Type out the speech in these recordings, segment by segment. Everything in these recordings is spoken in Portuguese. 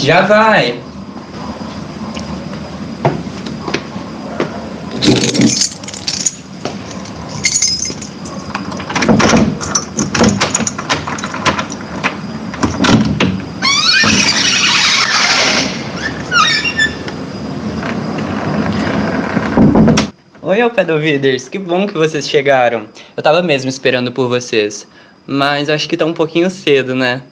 Já vai. Oi, ao pé do Viders, que bom que vocês chegaram. Eu tava mesmo esperando por vocês, mas acho que tá um pouquinho cedo, né?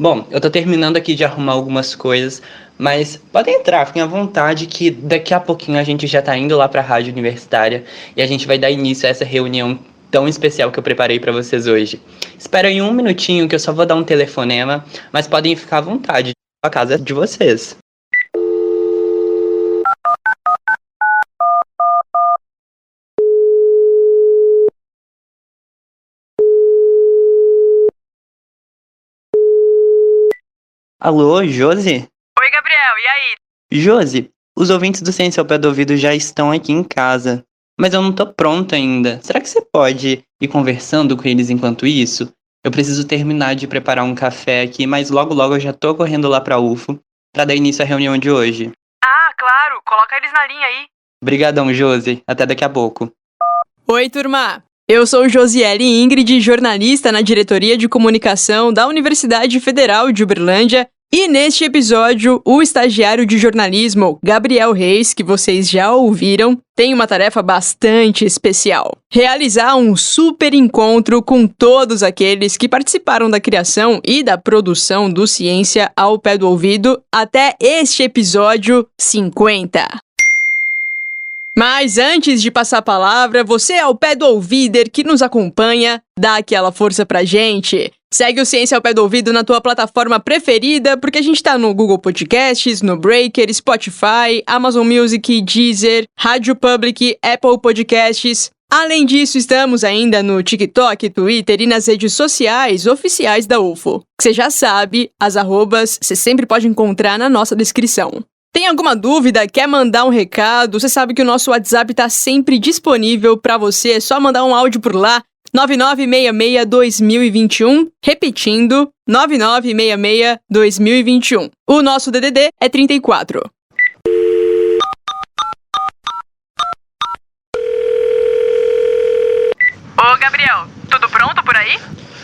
Bom, eu tô terminando aqui de arrumar algumas coisas, mas podem entrar, fiquem à vontade que daqui a pouquinho a gente já tá indo lá pra rádio universitária e a gente vai dar início a essa reunião tão especial que eu preparei pra vocês hoje. Espera aí um minutinho que eu só vou dar um telefonema, mas podem ficar à vontade, a casa é de vocês. Alô, Josi? Oi, Gabriel, e aí? Josi, os ouvintes do Ciência ao Pé do Ouvido já estão aqui em casa, mas eu não tô pronto ainda. Será que você pode ir conversando com eles enquanto isso? Eu preciso terminar de preparar um café aqui, mas logo logo eu já tô correndo lá pra UFO pra dar início à reunião de hoje. Ah, claro, coloca eles na linha aí. Obrigadão, Josi. Até daqui a pouco. Oi, turma! Eu sou Josiele Ingrid, jornalista na Diretoria de Comunicação da Universidade Federal de Uberlândia, e neste episódio, o estagiário de jornalismo, Gabriel Reis, que vocês já ouviram, tem uma tarefa bastante especial: realizar um super encontro com todos aqueles que participaram da criação e da produção do Ciência ao Pé do Ouvido até este episódio 50. Mas antes de passar a palavra, você ao pé do ouvider que nos acompanha, dá aquela força pra gente. Segue o Ciência ao Pé do Ouvido na tua plataforma preferida, porque a gente tá no Google Podcasts, no Breaker, Spotify, Amazon Music, Deezer, Rádio Public, Apple Podcasts. Além disso, estamos ainda no TikTok, Twitter e nas redes sociais oficiais da UFO. Que você já sabe, as arrobas você sempre pode encontrar na nossa descrição. Tem alguma dúvida? Quer mandar um recado? Você sabe que o nosso WhatsApp está sempre disponível para você. É só mandar um áudio por lá. 9966-2021. Repetindo, 9966-2021. O nosso DDD é 34. Ô, Gabriel, tudo pronto por aí?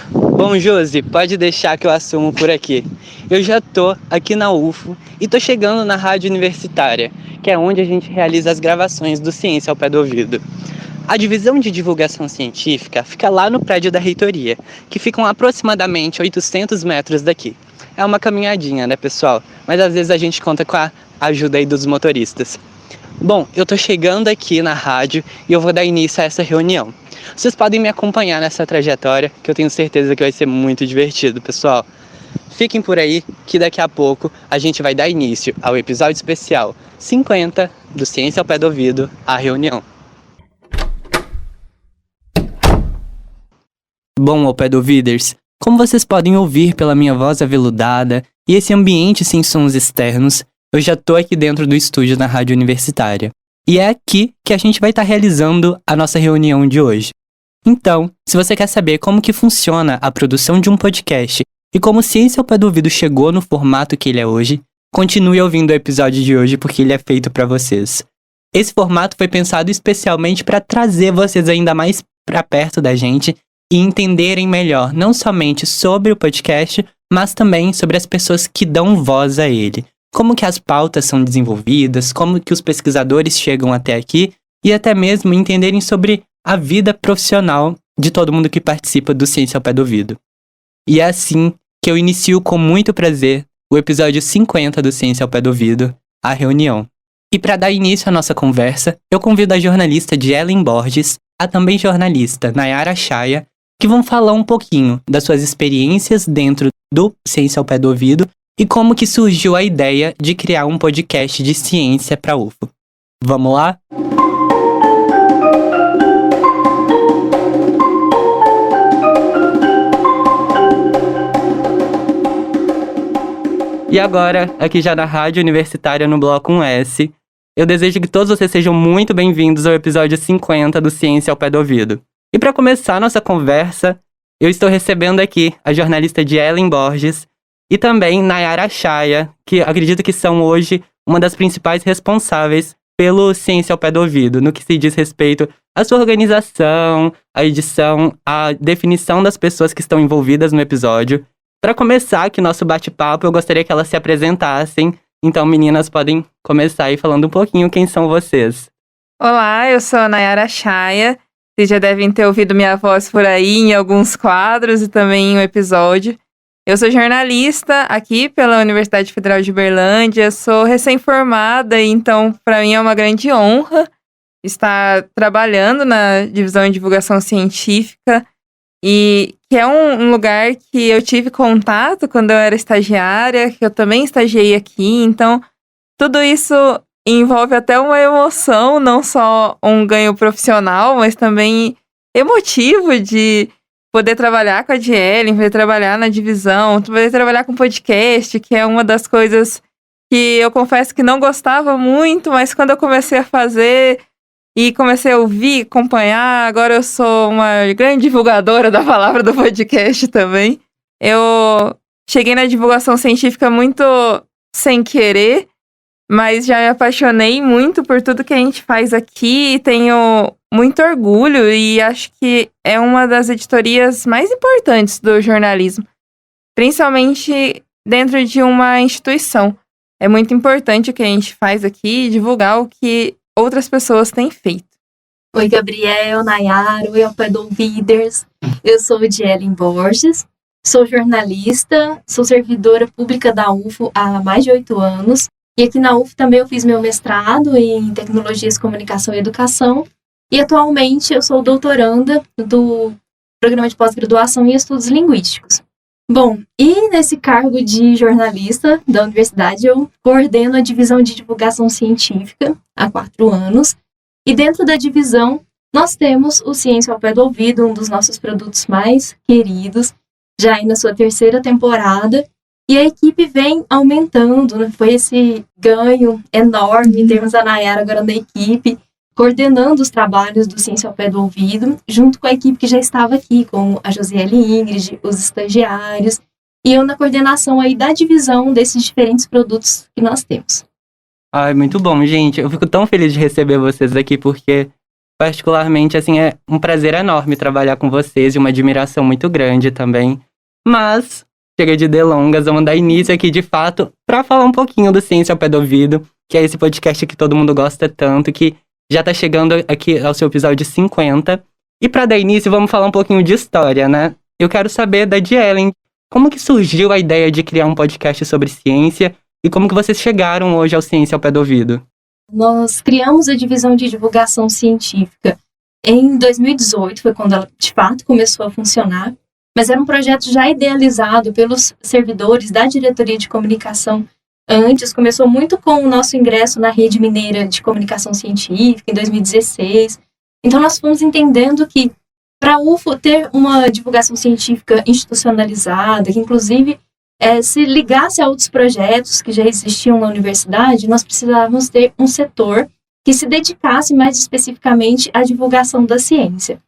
Bom, Josi, pode deixar que eu assumo por aqui. Eu já tô aqui na UFO e tô chegando na rádio universitária, que é onde a gente realiza as gravações do Ciência ao Pé do Ouvido. A divisão de divulgação científica fica lá no prédio da reitoria, que ficam aproximadamente 800 metros daqui. É uma caminhadinha, né, pessoal? Mas às vezes a gente conta com a ajuda aí dos motoristas. Bom, eu tô chegando aqui na rádio e eu vou dar início a essa reunião. Vocês podem me acompanhar nessa trajetória, que eu tenho certeza que vai ser muito divertido, pessoal. Fiquem por aí, que daqui a pouco a gente vai dar início ao episódio especial 50 do Ciência ao Pé do Ouvido, a reunião. Bom, ao pé do ouviders, como vocês podem ouvir pela minha voz aveludada e esse ambiente sem sons externos, eu já tô aqui dentro do estúdio da rádio universitária. E é aqui que a gente vai estar realizando a nossa reunião de hoje. Então, se você quer saber como que funciona a produção de um podcast e como Ciência ao Pé do Ouvido chegou no formato que ele é hoje, continue ouvindo o episódio de hoje porque ele é feito para vocês. Esse formato foi pensado especialmente para trazer vocês ainda mais para perto da gente e entenderem melhor não somente sobre o podcast, mas também sobre as pessoas que dão voz a ele. Como que as pautas são desenvolvidas, como que os pesquisadores chegam até aqui e até mesmo entenderem sobre a vida profissional de todo mundo que participa do Ciência ao Pé do Ouvido. E é assim que eu inicio com muito prazer o episódio 50 do Ciência ao Pé do Ouvido, a reunião. E para dar início à nossa conversa, eu convido a jornalista Ellen Borges, a também jornalista Nayara Chaya, que vão falar um pouquinho das suas experiências dentro do Ciência ao Pé do Ouvido e como que surgiu a ideia de criar um podcast de ciência para a UFO. Vamos lá? E agora, aqui já na Rádio Universitária no Bloco 1S, eu desejo que todos vocês sejam muito bem-vindos ao episódio 50 do Ciência ao Pé do Ouvido. E para começar a nossa conversa, eu estou recebendo aqui a jornalista Ellen Borges, e também Nayara Chaya, que acredito que são hoje uma das principais responsáveis pelo Ciência ao Pé do Ouvido, no que se diz respeito à sua organização, à edição, à definição das pessoas que estão envolvidas no episódio. Para começar aqui nosso bate-papo, eu gostaria que elas se apresentassem. Então, meninas, podem começar aí falando um pouquinho quem são vocês. Olá, eu sou a Nayara Chaya. Vocês já devem ter ouvido minha voz por aí em alguns quadros e também em um episódio. Eu sou jornalista aqui pela Universidade Federal de Uberlândia. Sou recém-formada, então para mim é uma grande honra estar trabalhando na divisão de divulgação científica, e que é um lugar que eu tive contato quando eu era estagiária, que eu também estagiei aqui. Então, tudo isso envolve até uma emoção, não só um ganho profissional, mas também emotivo de poder trabalhar com a Dielen, poder trabalhar na divisão, poder trabalhar com podcast, que é uma das coisas que eu confesso que não gostava muito, mas quando eu comecei a fazer e comecei a ouvir, acompanhar, agora eu sou uma grande divulgadora da palavra do podcast também. Eu cheguei na divulgação científica muito sem querer, mas já me apaixonei muito por tudo que a gente faz aqui, tenho muito orgulho e acho que é uma das editorias mais importantes do jornalismo, principalmente dentro de uma instituição. É muito importante o que a gente faz aqui, divulgar o que outras pessoas têm feito. Oi, Gabriel, Nayara, oi, ao Pé do Ouviders. Eu sou Dielen Borges, sou jornalista, sou servidora pública da UFO há mais de 8 anos. E aqui na UF também eu fiz meu mestrado em Tecnologias, Comunicação e Educação. E atualmente eu sou doutoranda do Programa de Pós-Graduação em Estudos Linguísticos. Bom, e nesse cargo de jornalista da universidade eu coordeno a divisão de divulgação científica há 4 anos. E dentro da divisão nós temos o Ciência ao Pé do Ouvido, um dos nossos produtos mais queridos, já aí na sua 3ª temporada. E a equipe vem aumentando, né? Foi esse ganho enorme em termos da Nayara agora na equipe, coordenando os trabalhos do Ciência ao Pé do Ouvido, junto com a equipe que já estava aqui, com a Josiele Ingrid, os estagiários, e eu na coordenação aí da divisão desses diferentes produtos que nós temos. Ai, muito bom, gente. Eu fico tão feliz de receber vocês aqui, porque, particularmente, assim, é um prazer enorme trabalhar com vocês e uma admiração muito grande também. Mas chega de delongas, vamos dar início aqui, de fato, para falar um pouquinho do Ciência ao Pé do Ouvido, que é esse podcast que todo mundo gosta tanto, que já tá chegando aqui ao seu episódio 50. E para dar início, vamos falar um pouquinho de história, né? Eu quero saber da Dielen, como que surgiu a ideia de criar um podcast sobre ciência e como que vocês chegaram hoje ao Ciência ao Pé do Ouvido? Nós criamos a divisão de divulgação científica em 2018, foi quando ela de fato começou a funcionar. Mas era um projeto já idealizado pelos servidores da diretoria de comunicação antes. Começou muito com o nosso ingresso na Rede Mineira de Comunicação Científica, em 2016. Então, nós fomos entendendo que, para a UFO ter uma divulgação científica institucionalizada, que inclusive se ligasse a outros projetos que já existiam na universidade, nós precisávamos ter um setor que se dedicasse mais especificamente à divulgação da ciência.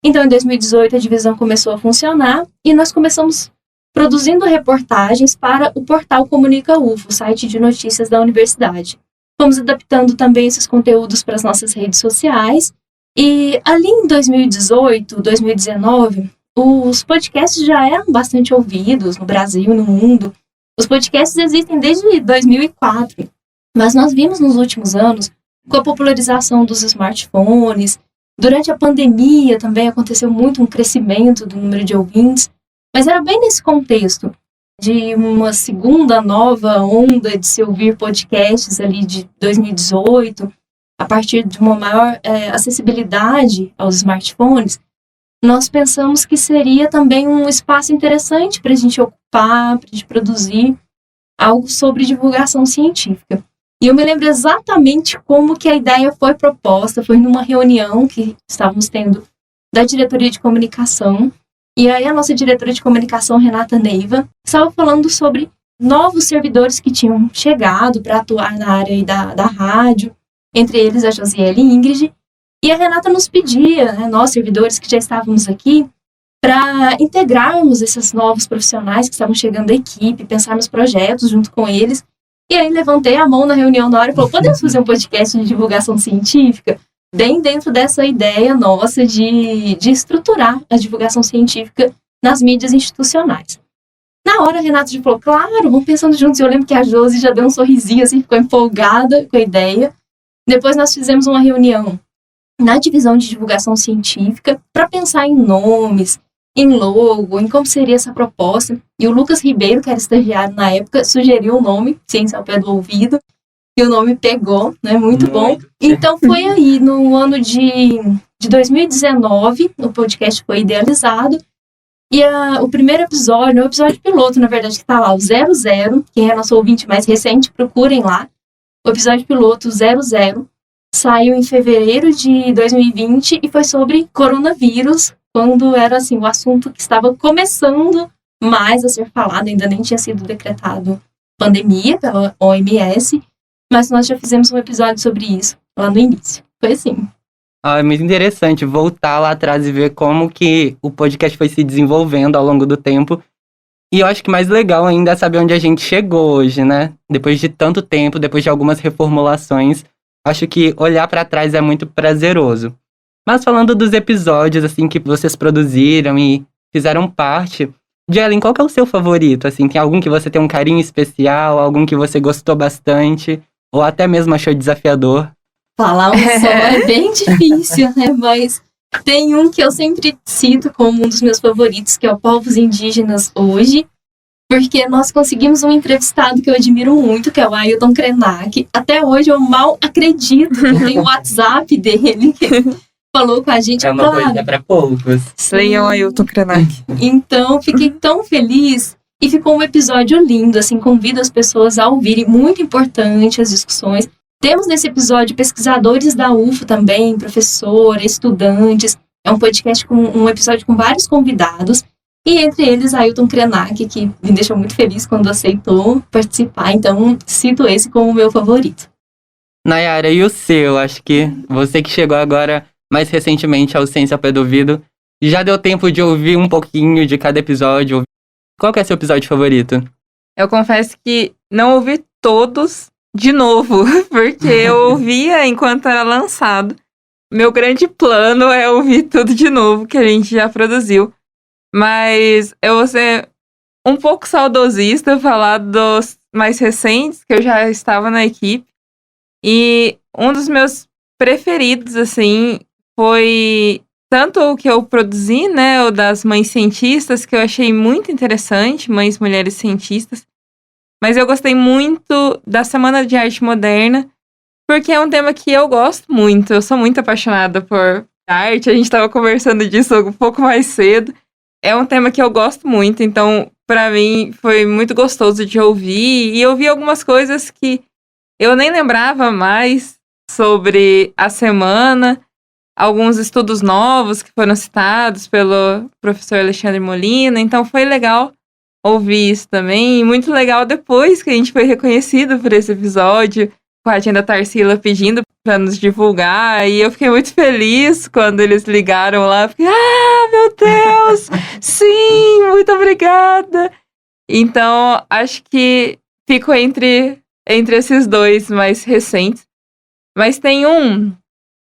Então, em 2018, a divisão começou a funcionar e nós começamos produzindo reportagens para o portal Comunica UFO, o site de notícias da universidade. Fomos adaptando também esses conteúdos para as nossas redes sociais e ali em 2018, 2019, os podcasts já eram bastante ouvidos no Brasil e no mundo. Os podcasts existem desde 2004, mas nós vimos nos últimos anos, com a popularização dos smartphones, durante a pandemia também aconteceu muito um crescimento do número de ouvintes, mas era bem nesse contexto de uma segunda nova onda de se ouvir podcasts ali de 2018, a partir de uma maior acessibilidade aos smartphones, nós pensamos que seria também um espaço interessante para a gente ocupar, para a gente produzir algo sobre divulgação científica. E eu me lembro exatamente como que a ideia foi proposta, foi numa reunião que estávamos tendo da diretoria de comunicação, e aí a nossa diretora de comunicação, Renata Neiva, estava falando sobre novos servidores que tinham chegado para atuar na área da rádio, entre eles a Josiele Ingrid, e a Renata nos pedia, nós servidores que já estávamos aqui, para integrarmos esses novos profissionais que estavam chegando à equipe, pensar nos projetos junto com eles. E aí levantei a mão na reunião na hora e falei, podemos fazer um podcast de divulgação científica? Bem dentro dessa ideia nossa de estruturar a divulgação científica nas mídias institucionais. Na hora, a Renata já falou, claro, vamos pensando juntos. Eu lembro que a Josi já deu um sorrisinho, assim, ficou empolgada com a ideia. Depois nós fizemos uma reunião na divisão de divulgação científica para pensar em nomes, em logo, em como seria essa proposta. E o Lucas Ribeiro, que era estagiário na época, sugeriu o nome, Ciência ao Pé do Ouvido, e o nome pegou, né? Muito bom. Então foi aí, no ano de 2019, o podcast foi idealizado. E o primeiro episódio, o episódio piloto, na verdade, que tá lá, o 00, quem é nosso ouvinte mais recente, procurem lá. O episódio piloto 00 saiu em fevereiro de 2020 e foi sobre coronavírus, quando era assim, o assunto que estava começando mais a ser falado, ainda nem tinha sido decretado pandemia pela OMS, mas nós já fizemos um episódio sobre isso lá no início. Foi assim. É muito interessante voltar lá atrás e ver como que o podcast foi se desenvolvendo ao longo do tempo. E eu acho que mais legal ainda é saber onde a gente chegou hoje, né? Depois de tanto tempo, depois de algumas reformulações, acho que olhar para trás é muito prazeroso. Mas falando dos episódios, assim, que vocês produziram e fizeram parte, Jelen, qual que é o seu favorito? Assim, tem algum que você tem um carinho especial, algum que você gostou bastante, ou até mesmo achou desafiador? Falar um só é bem difícil, né? Mas tem um que eu sempre cito como um dos meus favoritos, que é o Povos Indígenas Hoje, porque nós conseguimos um entrevistado que eu admiro muito, que é o Ailton Krenak. Até hoje eu mal acredito, eu tenho o WhatsApp dele, que ele falou com a gente. É uma coisa para poucos. Leiam Ailton Krenak. Então, fiquei tão feliz. E ficou um episódio lindo, assim, convido as pessoas a ouvirem, muito importante as discussões. Temos nesse episódio pesquisadores da UFO também, professores, estudantes. É um podcast com um episódio com vários convidados. E entre eles, Ailton Krenak, que me deixou muito feliz quando aceitou participar. Então, cito esse como meu favorito. Nayara, e o seu? Acho que você que chegou agora, mais recentemente, ao Ciência ao Pé do Ouvido, já deu tempo de ouvir um pouquinho de cada episódio. Qual que é seu episódio favorito? Eu confesso que não ouvi todos de novo, porque eu ouvia enquanto era lançado. Meu grande plano é ouvir tudo de novo que a gente já produziu. Mas eu vou ser um pouco saudosista, falar dos mais recentes, que eu já estava na equipe. E um dos meus preferidos, assim, foi tanto o que eu produzi, né, o das mães cientistas, que eu achei muito interessante, mães mulheres cientistas. Mas eu gostei muito da Semana de Arte Moderna, porque é um tema que eu gosto muito. Eu sou muito apaixonada por arte, a gente estava conversando disso um pouco mais cedo. É um tema que eu gosto muito, então, para mim, foi muito gostoso de ouvir. E eu vi algumas coisas que eu nem lembrava mais sobre a semana. Alguns estudos novos que foram citados pelo professor Alexandre Molina. Então, foi legal ouvir isso também. E muito legal depois que a gente foi reconhecido por esse episódio, com a agenda Tarsila pedindo para nos divulgar. E eu fiquei muito feliz quando eles ligaram lá. Fiquei, meu Deus! Sim, muito obrigada! Então, acho que fico entre esses dois mais recentes. Mas tem um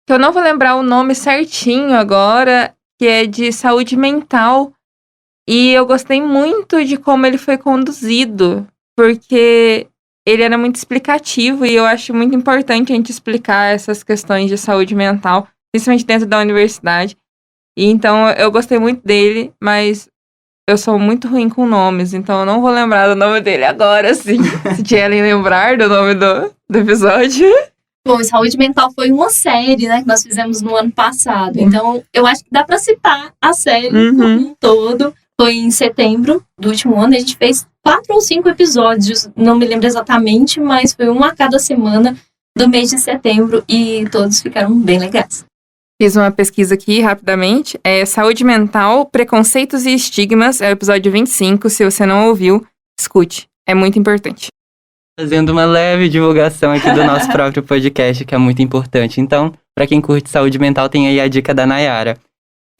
que eu não vou lembrar o nome certinho agora, que é de saúde mental. E eu gostei muito de como ele foi conduzido, porque ele era muito explicativo e eu acho muito importante a gente explicar essas questões de saúde mental, principalmente dentro da universidade. E então eu gostei muito dele, mas eu sou muito ruim com nomes, então eu não vou lembrar do nome dele agora, sim. Se Jelen lembrar do nome do episódio. Bom, Saúde Mental foi uma série, né, que nós fizemos no ano passado. Então, eu acho que dá pra citar a série como um todo. Foi em setembro do último ano. A gente fez 4 ou 5 episódios, não me lembro exatamente, mas foi um a cada semana do mês de setembro e todos ficaram bem legais. Fiz uma pesquisa aqui rapidamente. Saúde Mental, Preconceitos e Estigmas, é o episódio 25. Se você não ouviu, escute. É muito importante. Fazendo uma leve divulgação aqui do nosso próprio podcast, que é muito importante. Então, para quem curte saúde mental, tem aí a dica da Nayara.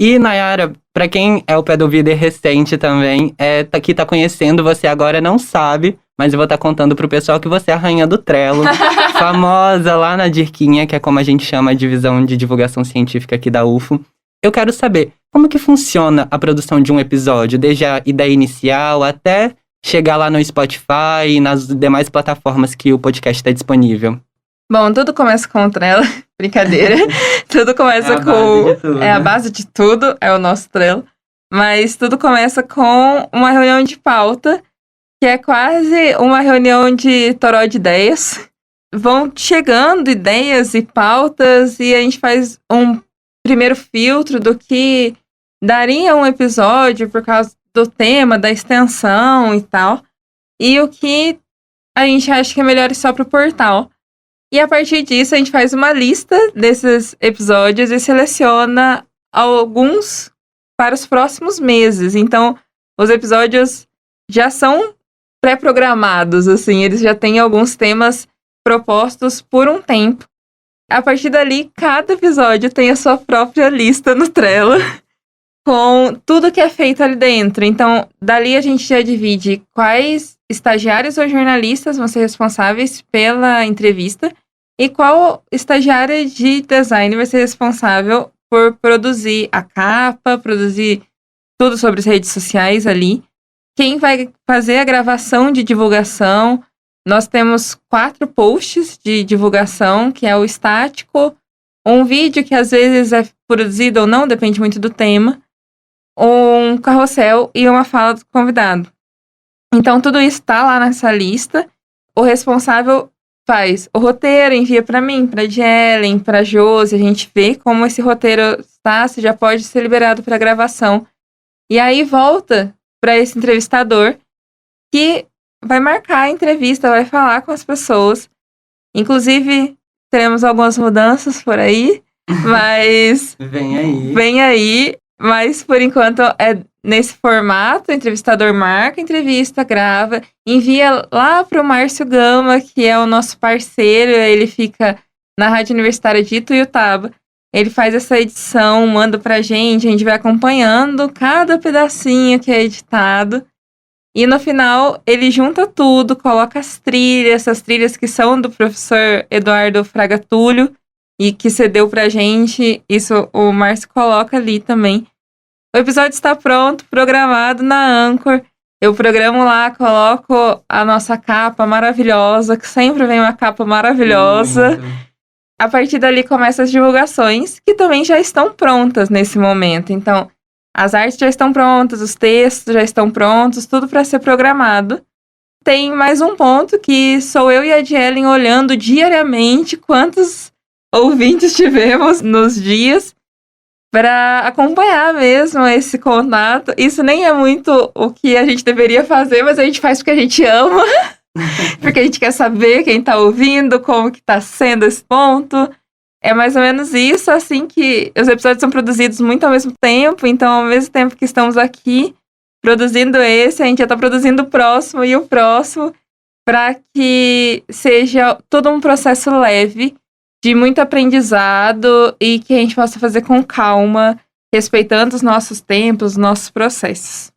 E, Nayara, pra quem é o Pé do Ouvido recente também, que tá conhecendo você agora, não sabe, mas eu vou estar contando pro pessoal que você é a rainha do Trello, famosa lá na Dirquinha, que é como a gente chama a divisão de divulgação científica aqui da UFO. Eu quero saber, como que funciona a produção de um episódio, desde a ideia inicial até chegar lá no Spotify e nas demais plataformas que o podcast está disponível? Bom, tudo começa com o Trello. Brincadeira. Tudo começa É a base de tudo, é o nosso Trello. Mas tudo começa com uma reunião de pauta, que é quase uma reunião de toró de ideias. Vão chegando ideias e pautas e a gente faz um primeiro filtro do que daria um episódio por causa do tema, da extensão e tal. E o que a gente acha que é melhor só pro portal. E a partir disso, a gente faz uma lista desses episódios e seleciona alguns para os próximos meses. Então, os episódios já são pré-programados, assim, eles já têm alguns temas propostos por um tempo. A partir dali, cada episódio tem a sua própria lista no Trello, com tudo que é feito ali dentro. Então, dali a gente já divide quais estagiários ou jornalistas vão ser responsáveis pela entrevista e qual estagiária de design vai ser responsável por produzir a capa, produzir tudo sobre as redes sociais ali. Quem vai fazer a gravação de divulgação? Nós temos 4 posts de divulgação, que é o estático, um vídeo que às vezes é produzido ou não, depende muito do tema, um carrossel e uma fala do convidado. Então, tudo isso está lá nessa lista. O responsável faz o roteiro, envia para mim, para Jelen, para Josi. A gente vê como esse roteiro está, se já pode ser liberado para gravação. E aí volta para esse entrevistador que vai marcar a entrevista, vai falar com as pessoas. Inclusive, teremos algumas mudanças por aí, mas... Vem aí, mas por enquanto é nesse formato, o entrevistador marca a entrevista, grava, envia lá para o Márcio Gama, que é o nosso parceiro, ele fica na Rádio Universitária de Ituiutaba. Ele faz essa edição, manda pra gente, a gente vai acompanhando cada pedacinho que é editado. E no final, ele junta tudo, coloca as trilhas, essas trilhas que são do professor Eduardo Fraga Túlio e que cedeu pra gente. Isso o Márcio coloca ali também. O episódio está pronto, programado na Anchor. Eu programo lá, coloco a nossa capa maravilhosa, que sempre vem uma capa maravilhosa. A partir dali começam as divulgações, que também já estão prontas nesse momento. Então, as artes já estão prontas, os textos já estão prontos, tudo para ser programado. Tem mais um ponto que sou eu e a Jelen olhando diariamente quantos ouvintes tivemos nos dias para acompanhar mesmo esse contato. Isso nem é muito o que a gente deveria fazer, mas a gente faz porque a gente ama, porque a gente quer saber quem tá ouvindo, como que tá sendo esse ponto. É mais ou menos isso, assim, que os episódios são produzidos muito ao mesmo tempo, então ao mesmo tempo que estamos aqui produzindo esse, a gente já tá produzindo o próximo e o próximo, para que seja todo um processo leve, de muito aprendizado e que a gente possa fazer com calma, respeitando os nossos tempos, os nossos processos.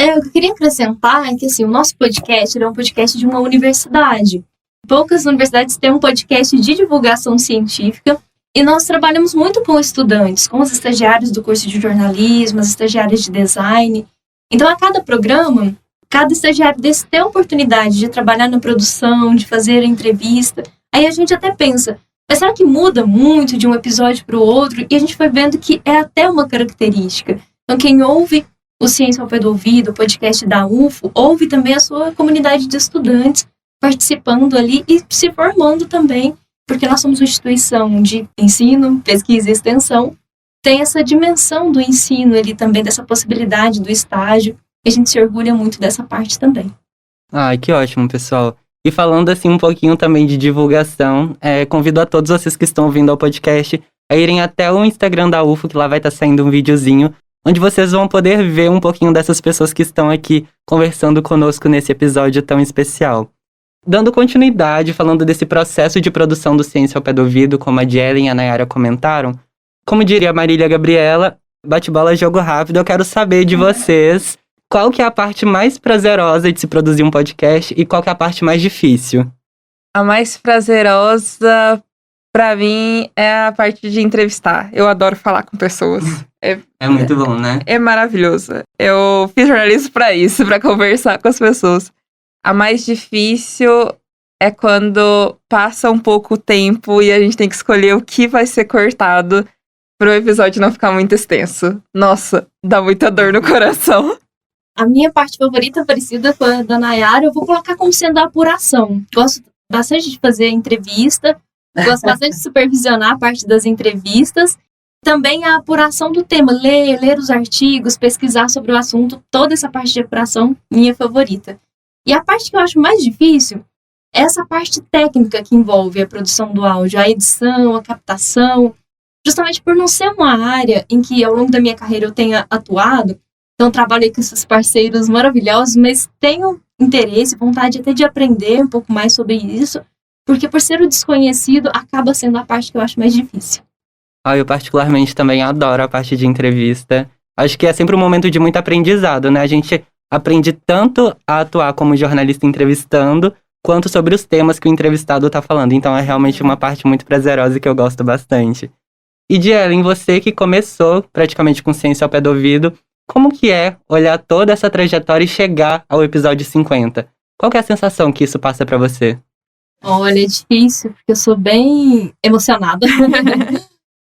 O que eu queria acrescentar é que assim, o nosso podcast é um podcast de uma universidade. Poucas universidades têm um podcast de divulgação científica e nós trabalhamos muito com estudantes, com os estagiários do curso de jornalismo, as estagiárias de design. Então, a cada programa, cada estagiário desse tem a oportunidade de trabalhar na produção, de fazer a entrevista. Aí a gente até pensa, mas será que muda muito de um episódio para o outro? E a gente foi vendo que é até uma característica. Então, quem ouve o Ciência ao Pé do Ouvido, o podcast da UFO, ouve também a sua comunidade de estudantes participando ali e se formando também, porque nós somos uma instituição de ensino, pesquisa e extensão. Tem essa dimensão do ensino ali também, dessa possibilidade do estágio, e a gente se orgulha muito dessa parte também. Ah, que ótimo, pessoal. E falando assim um pouquinho também de divulgação, convido a todos vocês que estão ouvindo ao podcast a irem até o Instagram da UFO, que lá vai estar saindo um videozinho, onde vocês vão poder ver um pouquinho dessas pessoas que estão aqui conversando conosco nesse episódio tão especial. Dando continuidade, falando desse processo de produção do Ciência ao Pé do Ouvido, como a Jelen e a Nayara comentaram, como diria a Marília Gabriela, bate-bola, jogo rápido, eu quero saber de vocês qual que é a parte mais prazerosa de se produzir um podcast e qual que é a parte mais difícil. A mais prazerosa, pra mim, é a parte de entrevistar. Eu adoro falar com pessoas. É muito bom, né? É maravilhoso. Eu fiz jornalismo pra isso, pra conversar com as pessoas. A mais difícil é quando passa um pouco o tempo e a gente tem que escolher o que vai ser cortado pro episódio não ficar muito extenso. Nossa, dá muita dor no coração. A minha parte favorita, parecida com a da Nayara, eu vou colocar como sendo a apuração. Gosto bastante de fazer entrevista, gosto bastante de supervisionar a parte das entrevistas. Também a apuração do tema, ler os artigos, pesquisar sobre o assunto, toda essa parte de apuração, minha favorita. E a parte que eu acho mais difícil é essa parte técnica que envolve a produção do áudio, a edição, a captação, justamente por não ser uma área em que ao longo da minha carreira eu tenha atuado. Então, trabalhei com esses parceiros maravilhosos, mas tenho interesse, vontade até de aprender um pouco mais sobre isso, porque por ser o desconhecido, acaba sendo a parte que eu acho mais difícil. Eu particularmente também adoro a parte de entrevista. Acho que é sempre um momento de muito aprendizado, né? A gente aprende tanto a atuar como jornalista entrevistando, quanto sobre os temas que o entrevistado está falando. Então, é realmente uma parte muito prazerosa que eu gosto bastante. E, Dielen, você que começou praticamente com Ciência ao Pé do Ouvido, como que é olhar toda essa trajetória e chegar ao episódio 50? Qual que é a sensação que isso passa pra você? Olha, é difícil, porque eu sou bem emocionada.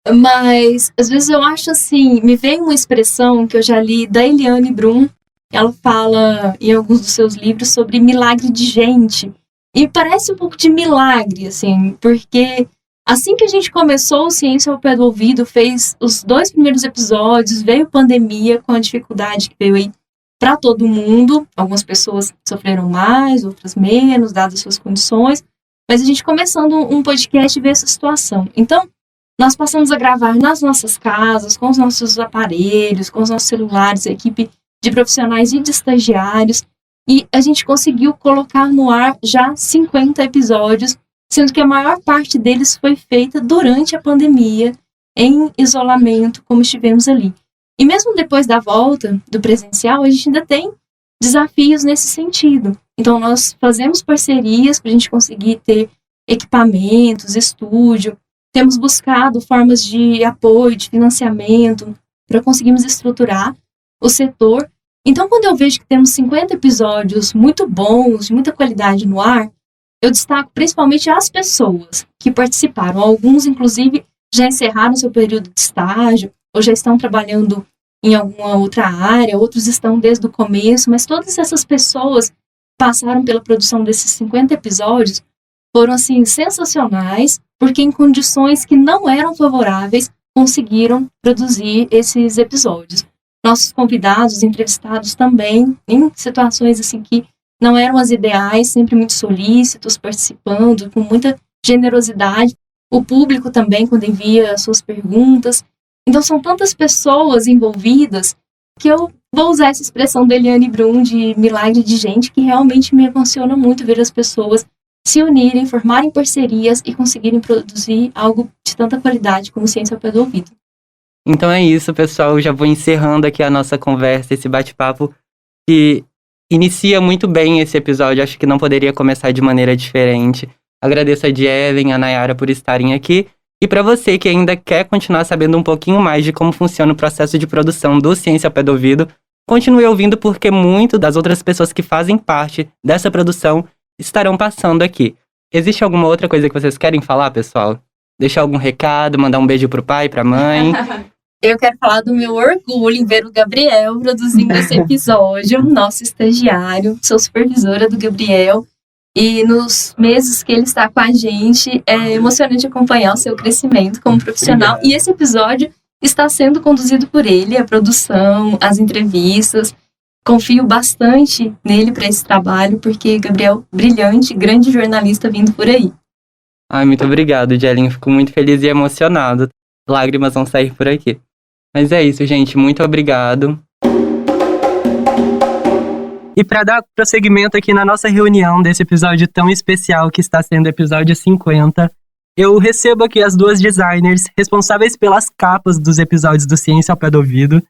Mas, às vezes eu acho assim, me vem uma expressão que eu já li da Eliane Brum. Ela fala em alguns dos seus livros sobre milagre de gente. E parece um pouco de milagre, assim, porque assim que a gente começou o Ciência ao Pé do Ouvido, fez os 2 primeiros episódios, veio pandemia com a dificuldade que veio aí para todo mundo. Algumas pessoas sofreram mais, outras menos, dadas suas condições. Mas a gente começando um podcast vê essa situação. Então, nós passamos a gravar nas nossas casas, com os nossos aparelhos, com os nossos celulares, a equipe de profissionais e de estagiários. E a gente conseguiu colocar no ar já 50 episódios, sendo que a maior parte deles foi feita durante a pandemia, em isolamento, como estivemos ali. E mesmo depois da volta do presencial, a gente ainda tem desafios nesse sentido. Então, nós fazemos parcerias para a gente conseguir ter equipamentos, estúdio, temos buscado formas de apoio, de financiamento, para conseguirmos estruturar o setor. Então, quando eu vejo que temos 50 episódios muito bons, de muita qualidade no ar, eu destaco principalmente as pessoas que participaram. Alguns, inclusive, já encerraram seu período de estágio ou já estão trabalhando em alguma outra área, outros estão desde o começo, mas todas essas pessoas que passaram pela produção desses 50 episódios foram, assim, sensacionais, porque em condições que não eram favoráveis, conseguiram produzir esses episódios. Nossos convidados, entrevistados também, em situações assim que não eram as ideais, sempre muito solícitos, participando, com muita generosidade. O público também, quando envia suas perguntas. Então, são tantas pessoas envolvidas que eu vou usar essa expressão da Eliane Brum de milagre de gente, que realmente me emociona muito ver as pessoas se unirem, formarem parcerias e conseguirem produzir algo de tanta qualidade como Ciência ao Pé do Ouvido. Então é isso, pessoal. Eu já vou encerrando aqui a nossa conversa, esse bate-papo que inicia muito bem esse episódio. Acho que não poderia começar de maneira diferente. Agradeço a Dielen e a Nayara por estarem aqui. E para você que ainda quer continuar sabendo um pouquinho mais de como funciona o processo de produção do Ciência ao Pé do Ouvido, continue ouvindo, porque muito das outras pessoas que fazem parte dessa produção estarão passando aqui. Existe alguma outra coisa que vocês querem falar, pessoal? Deixar algum recado, mandar um beijo pro pai, pra mãe? Eu quero falar do meu orgulho em ver o Gabriel produzindo esse episódio, nosso estagiário, sou supervisora do Gabriel, e nos meses que ele está com a gente, é emocionante acompanhar o seu crescimento como profissional. Obrigado. E esse episódio está sendo conduzido por ele, a produção, as entrevistas. Confio bastante nele para esse trabalho, porque Gabriel, brilhante, grande jornalista vindo por aí. Ai, muito obrigado, Dielen. Fico muito feliz e emocionado. Lágrimas vão sair por aqui. Mas é isso, gente. Muito obrigado. E para dar prosseguimento aqui na nossa reunião desse episódio tão especial, que está sendo o episódio 50, eu recebo aqui as duas designers responsáveis pelas capas dos episódios do Ciência ao Pé do Ouvido.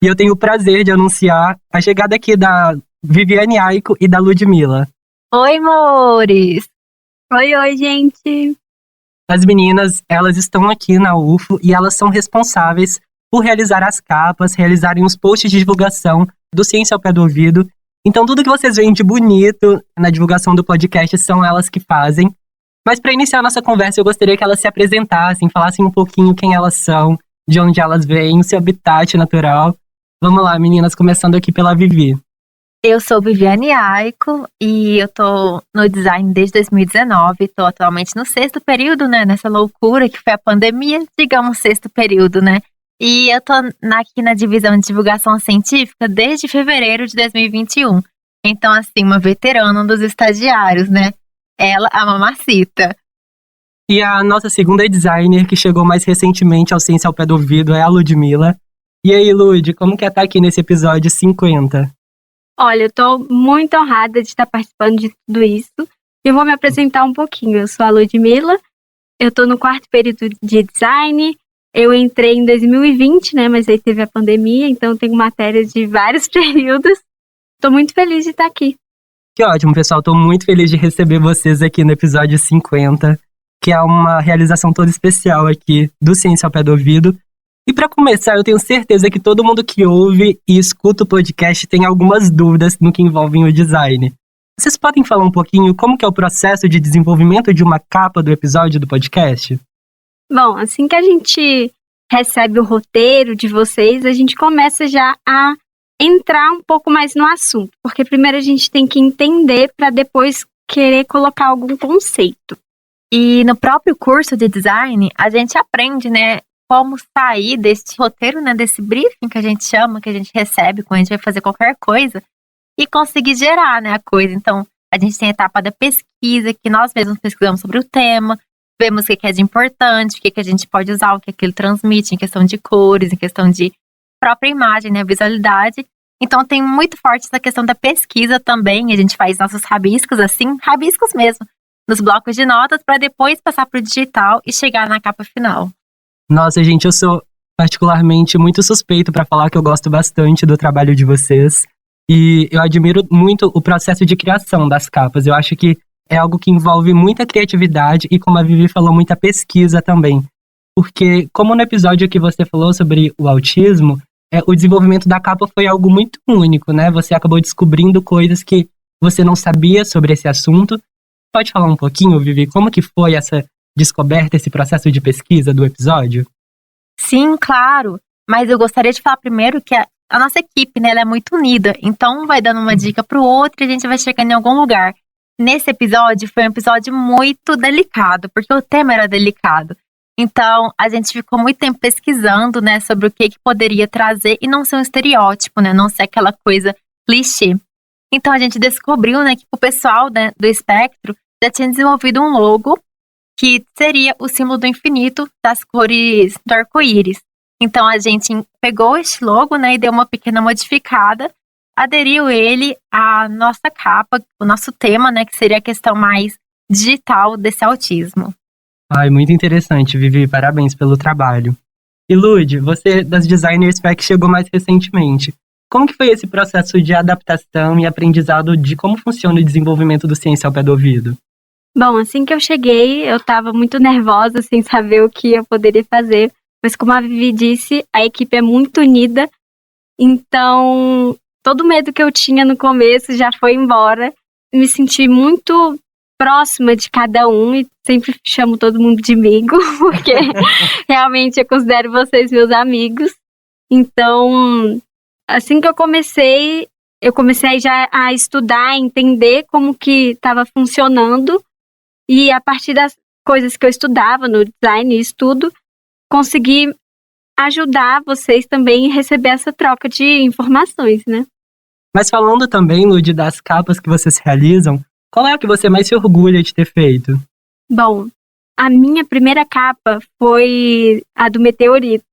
E eu tenho o prazer de anunciar a chegada aqui da Viviane Aiko e da Ludmilla. Oi, amores! Oi, gente! As meninas, elas estão aqui na UFO e elas são responsáveis por realizar as capas, realizarem os posts de divulgação do Ciência ao Pé do Ouvido. Então, tudo que vocês veem de bonito na divulgação do podcast são elas que fazem. Mas para iniciar a nossa conversa, eu gostaria que elas se apresentassem, falassem um pouquinho quem elas são, de onde elas vêm, o seu habitat natural. Vamos lá, meninas, começando aqui pela Vivi. Eu sou Viviane Aiko e eu tô no design desde 2019. Tô atualmente no 6º período, né? Nessa loucura que foi a pandemia, digamos 6º período, né? E eu tô aqui na divisão de divulgação científica desde fevereiro de 2021. Então, assim, uma veterana dos estagiários, né? Ela, a Mamacita. E a nossa segunda designer, que chegou mais recentemente ao Ciência ao Pé do Ouvido, é a Ludmilla. E aí, Lud, como que é estar aqui nesse episódio 50? Olha, eu tô muito honrada de estar participando de tudo isso. Eu vou me apresentar um pouquinho. Eu sou a Ludmilla, eu tô no 4º período de design. Eu entrei em 2020, né, mas aí teve a pandemia, então eu tenho matérias de vários períodos. Tô muito feliz de estar aqui. Que ótimo, pessoal. Tô muito feliz de receber vocês aqui no episódio 50, que é uma realização toda especial aqui do Ciência ao Pé do Ouvido. E para começar, eu tenho certeza que todo mundo que ouve e escuta o podcast tem algumas dúvidas no que envolve o design. Vocês podem falar um pouquinho como que é o processo de desenvolvimento de uma capa do episódio do podcast? Bom, assim que a gente recebe o roteiro de vocês, a gente começa já a entrar um pouco mais no assunto, porque primeiro a gente tem que entender para depois querer colocar algum conceito. E no próprio curso de design, a gente aprende, né, como sair desse roteiro, né, desse briefing que a gente chama, que a gente recebe quando a gente vai fazer qualquer coisa, e conseguir gerar, né, a coisa. Então, a gente tem a etapa da pesquisa, que nós mesmos pesquisamos sobre o tema, vemos o que é de importante, o que a gente pode usar, o que aquilo transmite em questão de cores, em questão de própria imagem, né, visualidade. Então, tem muito forte essa questão da pesquisa também. A gente faz nossos rabiscos assim, rabiscos mesmo, nos blocos de notas, para depois passar para o digital e chegar na capa final. Nossa, gente, eu sou particularmente muito suspeito para falar que eu gosto bastante do trabalho de vocês. E eu admiro muito o processo de criação das capas. Eu acho que é algo que envolve muita criatividade e, como a Vivi falou, muita pesquisa também. Porque, como no episódio que você falou sobre o autismo, o desenvolvimento da capa foi algo muito único, né? Você acabou descobrindo coisas que você não sabia sobre esse assunto. Pode falar um pouquinho, Vivi, como que foi essa descoberta, esse processo de pesquisa do episódio? Sim, claro. Mas eu gostaria de falar primeiro que a nossa equipe, né, ela é muito unida. Então, um vai dando uma dica pro outro e a gente vai chegando em algum lugar. Nesse episódio, foi um episódio muito delicado, porque o tema era delicado. Então, a gente ficou muito tempo pesquisando, né, sobre o que poderia trazer e não ser um estereótipo, né, não ser aquela coisa clichê. Então, a gente descobriu, né, que o pessoal, né, do espectro já tinha desenvolvido um logo que seria o símbolo do infinito das cores do arco-íris. Então, a gente pegou este logo, né, e deu uma pequena modificada, aderiu ele à nossa capa, o nosso tema, né, que seria a questão mais digital desse autismo. Ai, muito interessante, Vivi. Parabéns pelo trabalho. E Lud, você das Designers Pack chegou mais recentemente. Como que foi esse processo de adaptação e aprendizado de como funciona o desenvolvimento do Ciência ao Pé do Ouvido? Bom, assim que eu cheguei, eu estava muito nervosa, sem saber o que eu poderia fazer. Mas como a Vivi disse, a equipe é muito unida. Então, todo medo que eu tinha no começo já foi embora. Me senti muito próxima de cada um e sempre chamo todo mundo de amigo, porque realmente eu considero vocês meus amigos. Então, assim que eu comecei já a estudar, a entender como que estava funcionando. E a partir das coisas que eu estudava no design e estudo, consegui ajudar vocês também a receber essa troca de informações, né? Mas falando também, Lud, das capas que vocês realizam, qual é a que você mais se orgulha de ter feito? Bom, a minha primeira capa foi a do meteorito.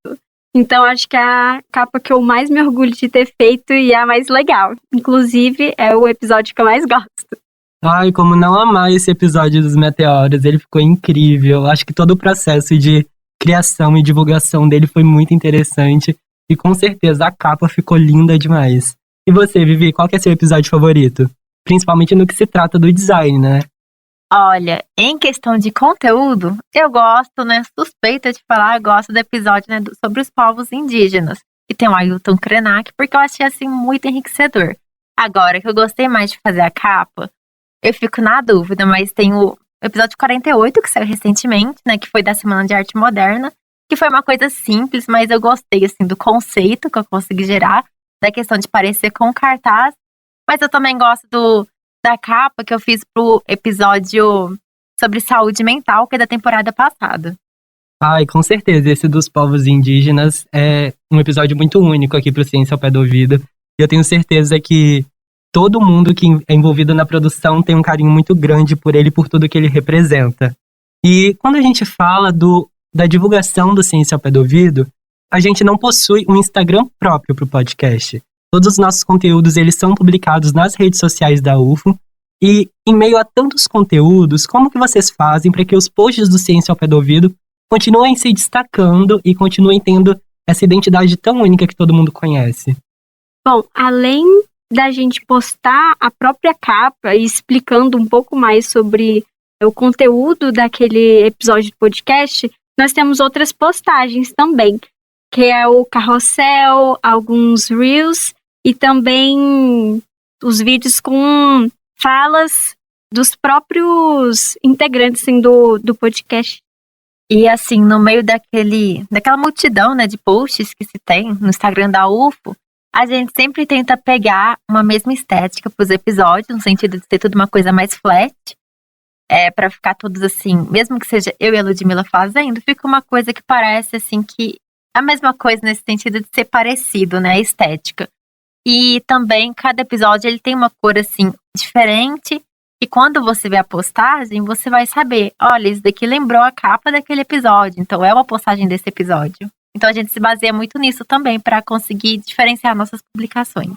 Então, acho que é a capa que eu mais me orgulho de ter feito e é a mais legal. Inclusive, é o episódio que eu mais gosto. Ai, como não amar esse episódio dos meteoros, ele ficou incrível. Acho que todo o processo de criação e divulgação dele foi muito interessante. E com certeza a capa ficou linda demais. E você, Vivi, qual que é seu episódio favorito? Principalmente no que se trata do design, né? Olha, em questão de conteúdo, eu gosto, né? Suspeita de falar, eu gosto do episódio, né, sobre os povos indígenas. Que tem o Ailton Krenak, porque eu achei, assim, muito enriquecedor. Agora, que eu gostei mais de fazer a capa, eu fico na dúvida, mas tem o episódio 48, que saiu recentemente, né? Que foi da Semana de Arte Moderna, que foi uma coisa simples, mas eu gostei, assim, do conceito que eu consegui gerar, da questão de parecer com cartaz. Mas eu também gosto da capa que eu fiz pro episódio sobre saúde mental, que é da temporada passada. Ai, com certeza, esse dos povos indígenas é um episódio muito único aqui pro Ciência ao Pé do Ouvido. E eu tenho certeza que todo mundo que é envolvido na produção tem um carinho muito grande por ele, por tudo que ele representa. E quando a gente fala da divulgação do Ciência ao Pé do Ouvido, a gente não possui um Instagram próprio pro podcast. Todos os nossos conteúdos, eles são publicados nas redes sociais da UFO. E em meio a tantos conteúdos, como que vocês fazem para que os posts do Ciência ao Pé do Ouvido continuem se destacando e continuem tendo essa identidade tão única que todo mundo conhece? Bom, além da gente postar a própria capa e explicando um pouco mais sobre o conteúdo daquele episódio de podcast, nós temos outras postagens também, que é o carrossel, alguns reels e também os vídeos com falas dos próprios integrantes assim, do podcast. E assim, no meio daquela multidão, né, de posts que se tem no Instagram da UFO, a gente sempre tenta pegar uma mesma estética para os episódios, no sentido de ser tudo uma coisa mais flat, para ficar todos assim, mesmo que seja eu e a Ludmilla fazendo, fica uma coisa que parece assim que a mesma coisa nesse sentido de ser parecido, né, a estética. E também cada episódio ele tem uma cor assim diferente. E quando você vê a postagem, você vai saber, olha, isso daqui lembrou a capa daquele episódio, então é uma postagem desse episódio. Então a gente se baseia muito nisso também para conseguir diferenciar nossas publicações.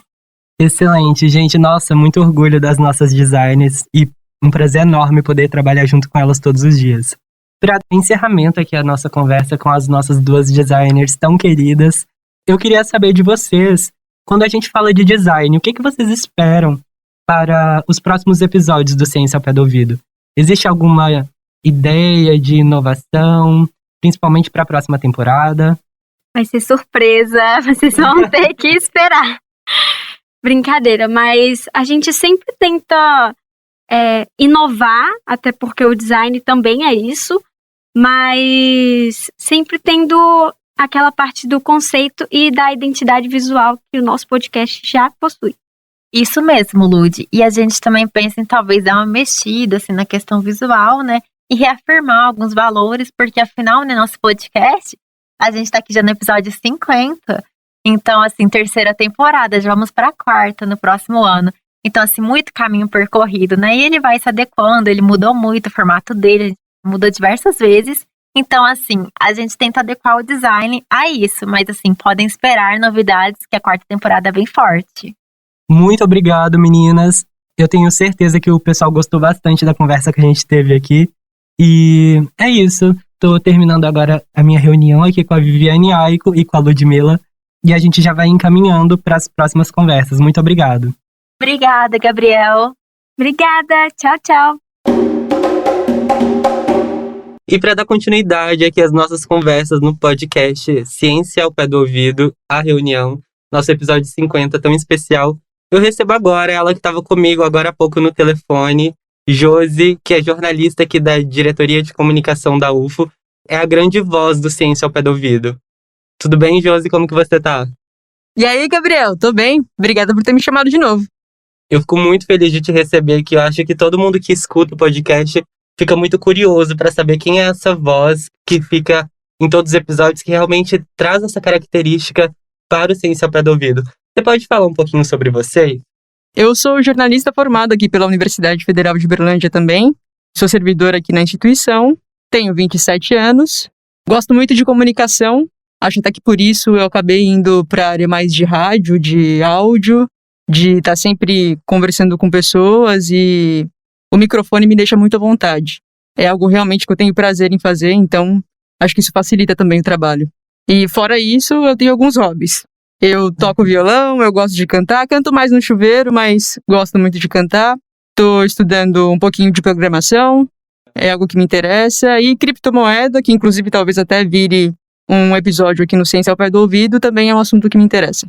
Excelente, gente. Nossa, muito orgulho das nossas designers e um prazer enorme poder trabalhar junto com elas todos os dias. Para encerramento aqui a nossa conversa com as nossas duas designers tão queridas, eu queria saber de vocês, quando a gente fala de design, o que vocês esperam para os próximos episódios do Ciência ao Pé do Ouvido? Existe alguma ideia de inovação, principalmente para a próxima temporada? Vai ser surpresa, vocês vão ter que esperar. Brincadeira, mas a gente sempre tenta inovar, até porque o design também é isso, mas sempre tendo aquela parte do conceito e da identidade visual que o nosso podcast já possui. Isso mesmo, Lud. E a gente também pensa em talvez dar uma mexida assim, na questão visual, né? E reafirmar alguns valores, porque afinal, no nosso podcast, a gente tá aqui já no episódio 50. Então, assim, terceira temporada, já vamos pra quarta no próximo ano. Então, assim, muito caminho percorrido, né? E ele vai se adequando, ele mudou muito o formato dele, mudou diversas vezes. Então, assim, a gente tenta adequar o design a isso, mas, assim, podem esperar novidades que a quarta temporada vem forte. Muito obrigado, meninas. Eu tenho certeza que o pessoal gostou bastante da conversa que a gente teve aqui. E é isso. Tô terminando agora a minha reunião aqui com a Viviane Aiko e com a Ludmilla. E a gente já vai encaminhando para as próximas conversas. Muito obrigado. Obrigada, Gabriel. Obrigada, tchau, tchau. E para dar continuidade aqui às nossas conversas no podcast Ciência ao Pé do Ouvido, a reunião, nosso episódio 50 tão especial, eu recebo agora ela que estava comigo agora há pouco no telefone, Josi, que é jornalista aqui da Diretoria de Comunicação da UFO, é a grande voz do Ciência ao Pé do Ouvido. Tudo bem, Josi? Como que você tá? E aí, Gabriel, tô bem? Obrigada por ter me chamado de novo. Eu fico muito feliz de te receber aqui. Eu acho que todo mundo que escuta o podcast fica muito curioso para saber quem é essa voz que fica em todos os episódios, que realmente traz essa característica para o Ciência ao Pé do Ouvido. Você pode falar um pouquinho sobre você? Eu sou jornalista formado aqui pela Universidade Federal de Uberlândia também. Sou servidor aqui na instituição. Tenho 27 anos. Gosto muito de comunicação. Acho até que por isso eu acabei indo para a área mais de rádio, de áudio, de estar sempre conversando com pessoas e o microfone me deixa muito à vontade. É algo realmente que eu tenho prazer em fazer, então acho que isso facilita também o trabalho. E fora isso, eu tenho alguns hobbies. Eu toco violão, eu gosto de cantar, canto mais no chuveiro, mas gosto muito de cantar. Estou estudando um pouquinho de programação, é algo que me interessa. E criptomoeda, que inclusive talvez até vire um episódio aqui no Ciência ao Pé do Ouvido, também é um assunto que me interessa.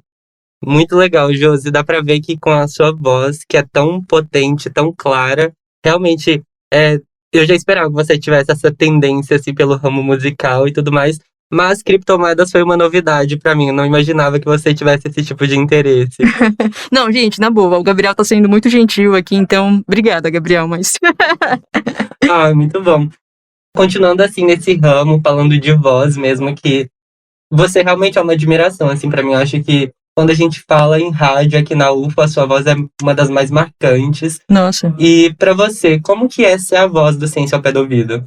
Muito legal, Josi. Dá pra ver que com a sua voz, que é tão potente, tão clara, realmente, eu já esperava que você tivesse essa tendência assim, pelo ramo musical e tudo mais, mas criptomoedas foi uma novidade pra mim. Eu não imaginava que você tivesse esse tipo de interesse. Não, gente, na boa, o Gabriel tá sendo muito gentil aqui, então obrigada, Gabriel, mas... Muito bom. Continuando assim nesse ramo, falando de voz mesmo, que você realmente é uma admiração, assim, pra mim. Eu acho que quando a gente fala em rádio aqui na UFA, a sua voz é uma das mais marcantes. Nossa. E pra você, como que é ser a voz do Ciência ao Pé do Ouvido?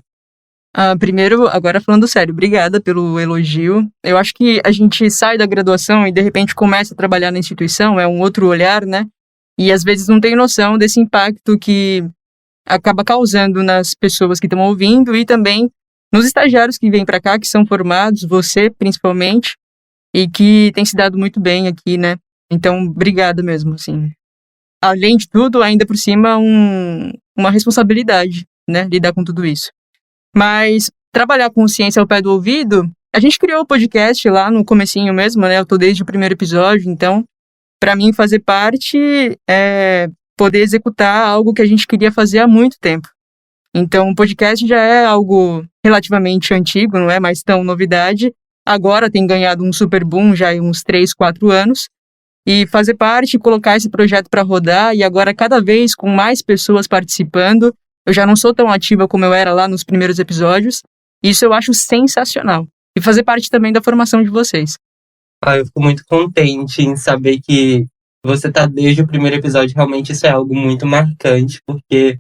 Primeiro, agora falando sério, obrigada pelo elogio. Eu acho que a gente sai da graduação e de repente começa a trabalhar na instituição, é um outro olhar, né? E às vezes não tem noção desse impacto que acaba causando nas pessoas que estão ouvindo e também nos estagiários que vêm para cá, que são formados, você principalmente, e que tem se dado muito bem aqui, né? Então, obrigada mesmo, assim. Além de tudo, ainda por cima, uma responsabilidade, né? Lidar com tudo isso. Mas trabalhar com ciência ao pé do ouvido, a gente criou o podcast lá no comecinho mesmo, né? Eu tô desde o primeiro episódio, então, para mim fazer parte é poder executar algo que a gente queria fazer há muito tempo. Então, o podcast já é algo relativamente antigo, não é mais tão novidade. Agora tem ganhado um super boom já há uns 3, 4 anos. E fazer parte, colocar esse projeto para rodar, e agora cada vez com mais pessoas participando. Eu já não sou tão ativa como eu era lá nos primeiros episódios. Isso eu acho sensacional. E fazer parte também da formação de vocês. Eu fico muito contente em saber que você tá desde o primeiro episódio. Realmente isso é algo muito marcante, porque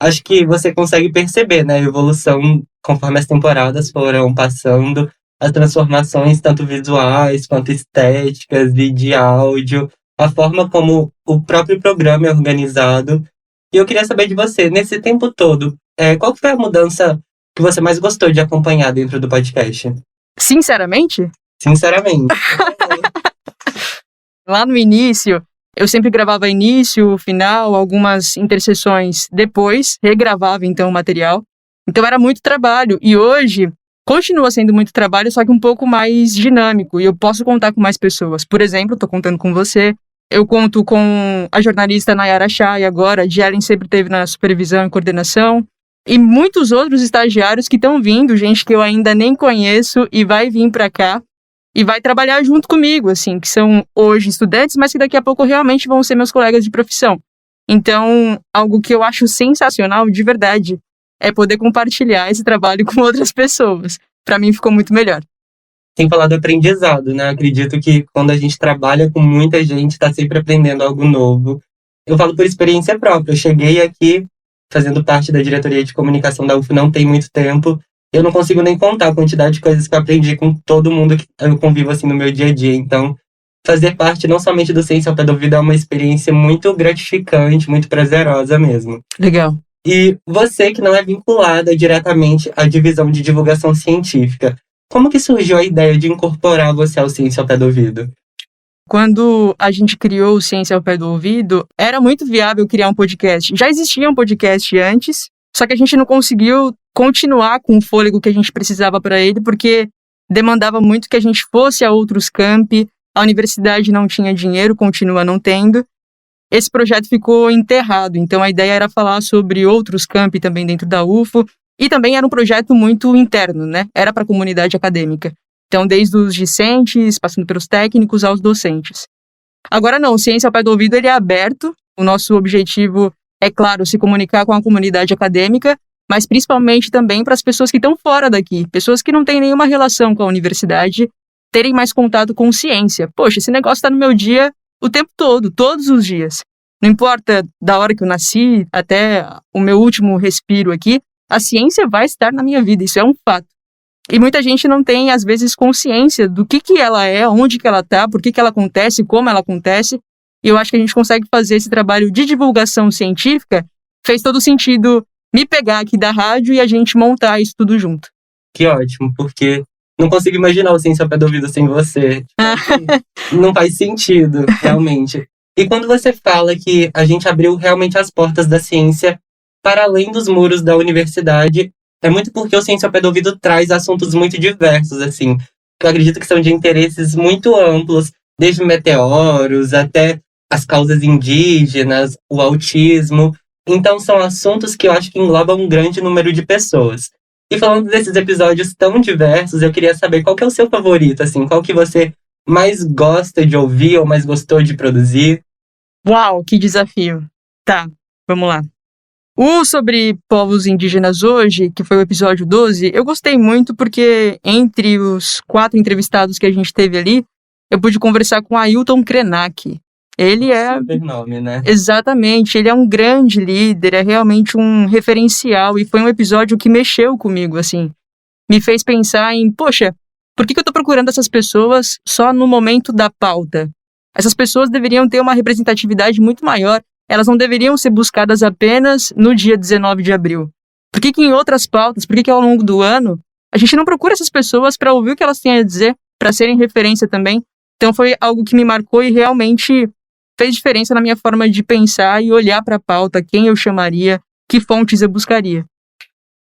acho que você consegue perceber, né, a evolução conforme as temporadas foram passando, as transformações tanto visuais quanto estéticas e de áudio, a forma como o próprio programa é organizado. E eu queria saber de você, nesse tempo todo, qual foi a mudança que você mais gostou de acompanhar dentro do podcast? Sinceramente? Sinceramente. Lá no início, eu sempre gravava início, final, algumas interseções depois, regravava então o material. Então era muito trabalho. E hoje, continua sendo muito trabalho, só que um pouco mais dinâmico. E eu posso contar com mais pessoas. Por exemplo, estou contando com você. Eu conto com a jornalista Nayara Chay agora. A Jelen sempre esteve na supervisão e coordenação. E muitos outros estagiários que estão vindo, gente que eu ainda nem conheço e vai vir para cá. E vai trabalhar junto comigo, assim, que são hoje estudantes, mas que daqui a pouco realmente vão ser meus colegas de profissão. Então, algo que eu acho sensacional, de verdade, é poder compartilhar esse trabalho com outras pessoas. Para mim ficou muito melhor. Sem falar do aprendizado, né? Acredito que quando a gente trabalha com muita gente, está sempre aprendendo algo novo. Eu falo por experiência própria. Eu cheguei aqui fazendo parte da diretoria de comunicação da UF não tem muito tempo. Eu não consigo nem contar a quantidade de coisas que eu aprendi com todo mundo que eu convivo assim no meu dia a dia. Então, fazer parte não somente do Ciência ao Pé do Ouvido é uma experiência muito gratificante, muito prazerosa mesmo. Legal. E você que não é vinculada diretamente à divisão de divulgação científica, como que surgiu a ideia de incorporar você ao Ciência ao Pé do Ouvido? Quando a gente criou o Ciência ao Pé do Ouvido, era muito viável criar um podcast. Já existia um podcast antes, só que a gente não conseguiu continuar com o fôlego que a gente precisava para ele, porque demandava muito que a gente fosse a outros campi, a universidade não tinha dinheiro, continua não tendo. Esse projeto ficou enterrado, então a ideia era falar sobre outros campi também dentro da UFO, e também era um projeto muito interno, né? Era para a comunidade acadêmica. Então, desde os discentes, passando pelos técnicos, aos docentes. Agora não, o Ciência ao Pé do Ouvido ele é aberto, o nosso objetivo é, claro, se comunicar com a comunidade acadêmica, mas principalmente também para as pessoas que estão fora daqui, pessoas que não têm nenhuma relação com a universidade, terem mais contato com ciência. Poxa, esse negócio está no meu dia o tempo todo, todos os dias. Não importa da hora que eu nasci até o meu último respiro aqui, a ciência vai estar na minha vida, isso é um fato. E muita gente não tem, às vezes, consciência do que ela é, onde que ela está, por que ela acontece, como ela acontece. E eu acho que a gente consegue fazer esse trabalho de divulgação científica fez todo sentido me pegar aqui da rádio e a gente montar isso tudo junto. Que ótimo, porque não consigo imaginar o Ciência ao Pé do Ouvido sem você. Não faz sentido, realmente. E quando você fala que a gente abriu realmente as portas da ciência para além dos muros da universidade, é muito porque o Ciência ao Pé do Ouvido traz assuntos muito diversos, assim. Eu acredito que são de interesses muito amplos, desde meteoros até as causas indígenas, o autismo. Então são assuntos que eu acho que englobam um grande número de pessoas. E falando desses episódios tão diversos, eu queria saber qual que é o seu favorito, assim, qual que você mais gosta de ouvir ou mais gostou de produzir? Uau, que desafio. Tá, vamos lá. O sobre povos indígenas hoje, que foi o episódio 12, eu gostei muito porque entre os 4 entrevistados que a gente teve ali, eu pude conversar com Ailton Krenak. Ele é... Super nome, né? Exatamente, ele é um grande líder, é realmente um referencial e foi um episódio que mexeu comigo, assim. Me fez pensar em, poxa, por que eu tô procurando essas pessoas só no momento da pauta? Essas pessoas deveriam ter uma representatividade muito maior, elas não deveriam ser buscadas apenas no dia 19 de abril. Por que em outras pautas, por que ao longo do ano, a gente não procura essas pessoas para ouvir o que elas têm a dizer, para serem referência também? Então foi algo que me marcou e realmente fez diferença na minha forma de pensar e olhar para a pauta, quem eu chamaria, que fontes eu buscaria.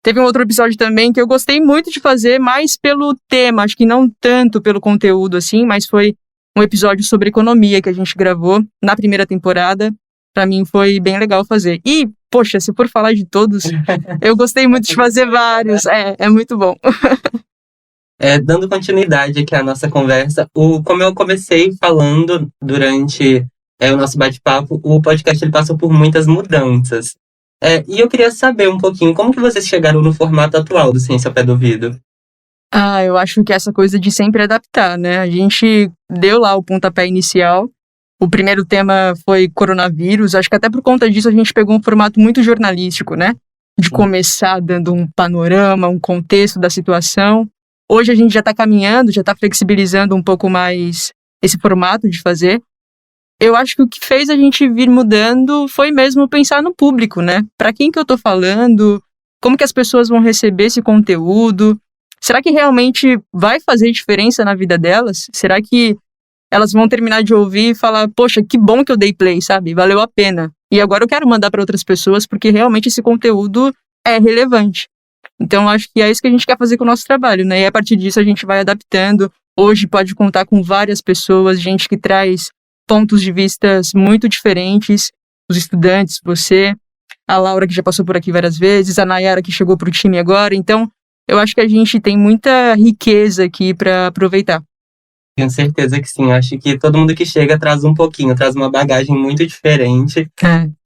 Teve um outro episódio também que eu gostei muito de fazer, mais pelo tema, acho que não tanto pelo conteúdo assim, mas foi um episódio sobre economia que a gente gravou na primeira temporada. Pra mim foi bem legal fazer. E, poxa, se for falar de todos, eu gostei muito de fazer vários. É muito bom. Dando continuidade aqui à nossa conversa, como eu comecei falando durante o nosso bate-papo, o podcast ele passou por muitas mudanças. E eu queria saber um pouquinho, como que vocês chegaram no formato atual do Ciência ao Pé do Ouvido? Eu acho que essa coisa de sempre adaptar, né? A gente deu lá o pontapé inicial. O primeiro tema foi coronavírus. Acho que até por conta disso a gente pegou um formato muito jornalístico, né? De começar dando um panorama, um contexto da situação. Hoje a gente já está caminhando, já está flexibilizando um pouco mais esse formato de fazer. Eu acho que o que fez a gente vir mudando foi mesmo pensar no público, né? Para quem que eu tô falando? Como que as pessoas vão receber esse conteúdo? Será que realmente vai fazer diferença na vida delas? Será que elas vão terminar de ouvir e falar, poxa, que bom que eu dei play, sabe? Valeu a pena. E agora eu quero mandar para outras pessoas porque realmente esse conteúdo é relevante. Então acho que é isso que a gente quer fazer com o nosso trabalho, né? E a partir disso a gente vai adaptando. Hoje pode contar com várias pessoas, gente que traz pontos de vistas muito diferentes. Os estudantes, você, a Laura que já passou por aqui várias vezes, a Nayara que chegou pro time agora. Então eu acho que a gente tem muita riqueza aqui para aproveitar. Tenho certeza que sim. Acho que todo mundo que chega traz um pouquinho, traz uma bagagem muito diferente.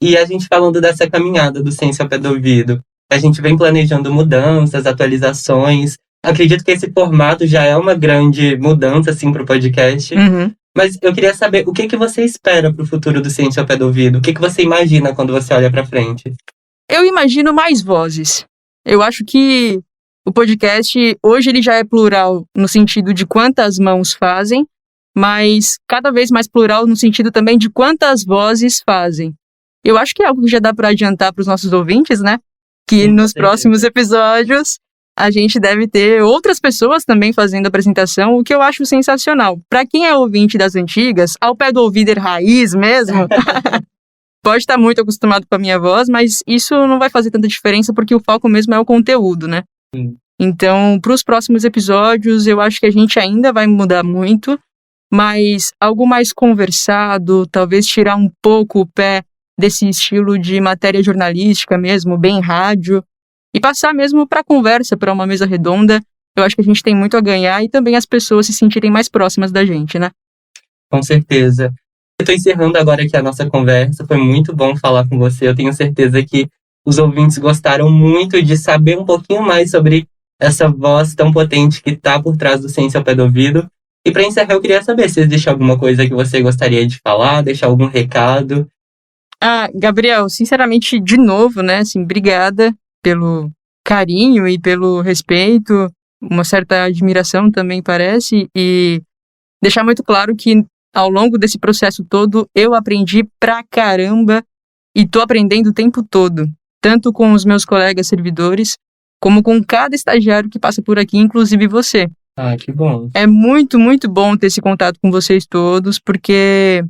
E a gente falando dessa caminhada do Ciência ao Pé do Ouvido, a gente vem planejando mudanças, atualizações. Acredito que esse formato já é uma grande mudança, assim, pro podcast. Mas eu queria saber o que você espera pro futuro do Ciência ao Pé do Ouvido? O que você imagina quando você olha pra frente? Eu imagino mais vozes. Eu acho que o podcast, hoje ele já é plural no sentido de quantas mãos fazem, mas cada vez mais plural no sentido também de quantas vozes fazem. Eu acho que é algo que já dá para adiantar para os nossos ouvintes, né? Que nos próximos episódios a gente deve ter outras pessoas também fazendo a apresentação, o que eu acho sensacional. Para quem é ouvinte das antigas, ao pé do ouvido raiz mesmo, pode estar muito acostumado com a minha voz, mas isso não vai fazer tanta diferença porque o foco mesmo é o conteúdo, né? Então, para os próximos episódios, eu acho que a gente ainda vai mudar muito, mas algo mais conversado, talvez tirar um pouco o pé desse estilo de matéria jornalística mesmo, bem rádio, e passar mesmo para conversa, para uma mesa redonda. Eu acho que a gente tem muito a ganhar e também as pessoas se sentirem mais próximas da gente, né? Com certeza. Eu estou encerrando agora aqui a nossa conversa, foi muito bom falar com você. Eu tenho certeza que os ouvintes gostaram muito de saber um pouquinho mais sobre essa voz tão potente que está por trás do Ciência ao Pé do Ouvido. E para encerrar, eu queria saber se existe alguma coisa que você gostaria de falar, deixar algum recado. Gabriel, sinceramente, de novo, né, assim, obrigada pelo carinho e pelo respeito, uma certa admiração também parece, e deixar muito claro que ao longo desse processo todo eu aprendi pra caramba e tô aprendendo o tempo todo, tanto com os meus colegas servidores, como com cada estagiário que passa por aqui, inclusive você. Ah, que bom. É muito, muito bom ter esse contato com vocês todos, porque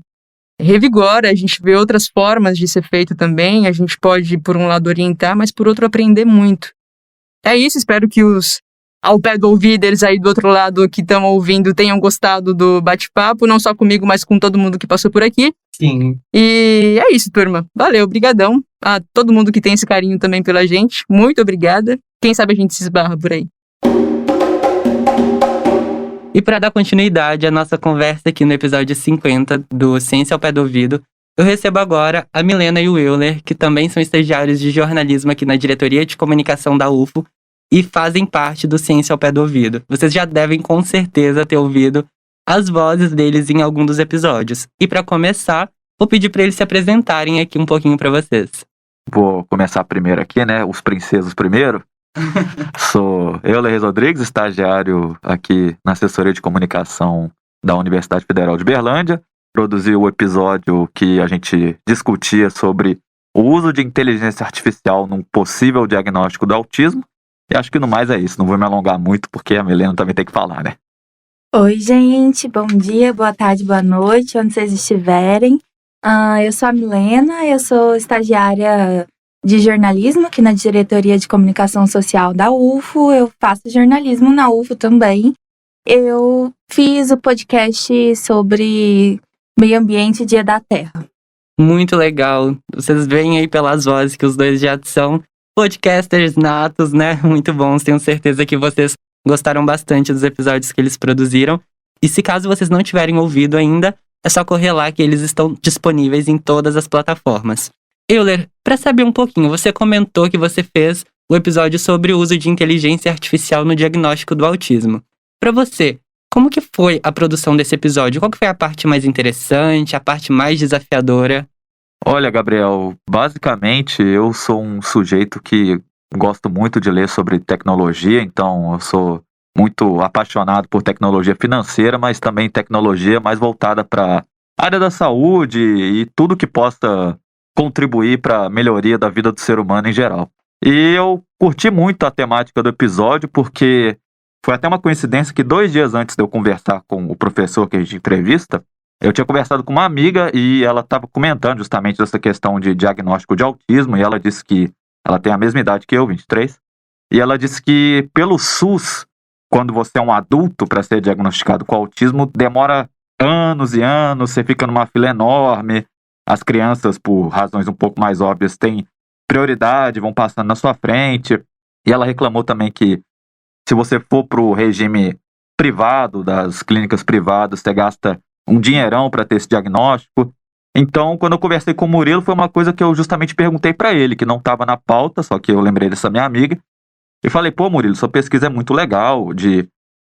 revigora, a gente vê outras formas de ser feito também, a gente pode, por um lado, orientar, mas por outro, aprender muito. É isso, espero que os ao pé do ouviders aí do outro lado que estão ouvindo tenham gostado do bate-papo, não só comigo, mas com todo mundo que passou por aqui. Sim. E é isso, turma. Valeu, brigadão. A todo mundo que tem esse carinho também pela gente. Muito obrigada. Quem sabe a gente se esbarra por aí. E para dar continuidade à nossa conversa aqui no episódio 50 do Ciência ao Pé do Ouvido, eu recebo agora a Milena e o Euler, que também são estagiários de jornalismo aqui na Diretoria de Comunicação da UFO e fazem parte do Ciência ao Pé do Ouvido. Vocês já devem com certeza ter ouvido as vozes deles em algum dos episódios. E para começar, vou pedir para eles se apresentarem aqui um pouquinho para vocês. Vou começar primeiro aqui, né? Os princesos primeiro. Sou Euler Reis Rodrigues, estagiário aqui na assessoria de comunicação da Universidade Federal de Berlândia. Produzi o episódio que a gente discutia sobre o uso de inteligência artificial num possível diagnóstico do autismo. E acho que no mais é isso, não vou me alongar muito porque a Milena também tem que falar, né? Oi, gente, bom dia, boa tarde, boa noite, onde vocês estiverem. Eu sou a Milena, eu sou estagiária de jornalismo aqui na Diretoria de Comunicação Social da UFO. Eu faço jornalismo na UFO também. Eu fiz o podcast sobre meio ambiente e Dia da Terra. Muito legal. Vocês veem aí pelas vozes que os dois já são podcasters natos, né? Muito bons. Tenho certeza que vocês gostaram bastante dos episódios que eles produziram. E se caso vocês não tiverem ouvido ainda, é só correr lá que eles estão disponíveis em todas as plataformas. Euler, para saber um pouquinho, você comentou que você fez o episódio sobre o uso de inteligência artificial no diagnóstico do autismo. Para você, como que foi a produção desse episódio? Qual que foi a parte mais interessante, a parte mais desafiadora? Olha, Gabriel, basicamente eu sou um sujeito que gosto muito de ler sobre tecnologia, então eu sou muito apaixonado por tecnologia financeira, mas também tecnologia mais voltada para a área da saúde e tudo que possa contribuir para a melhoria da vida do ser humano em geral. E eu curti muito a temática do episódio porque foi até uma coincidência que 2 dias antes de eu conversar com o professor que a gente entrevista, eu tinha conversado com uma amiga e ela estava comentando justamente dessa questão de diagnóstico de autismo e ela disse que ela tem a mesma idade que eu, 23, e ela disse que pelo SUS, quando você é um adulto para ser diagnosticado com autismo, demora anos e anos, você fica numa fila enorme, as crianças, por razões um pouco mais óbvias, têm prioridade, vão passando na sua frente, e ela reclamou também que se você for para o regime privado, das clínicas privadas, você gasta um dinheirão para ter esse diagnóstico. Então, quando eu conversei com o Murilo, foi uma coisa que eu justamente perguntei para ele, que não estava na pauta, só que eu lembrei dessa minha amiga, e falei, pô, Murilo, sua pesquisa é muito legal, de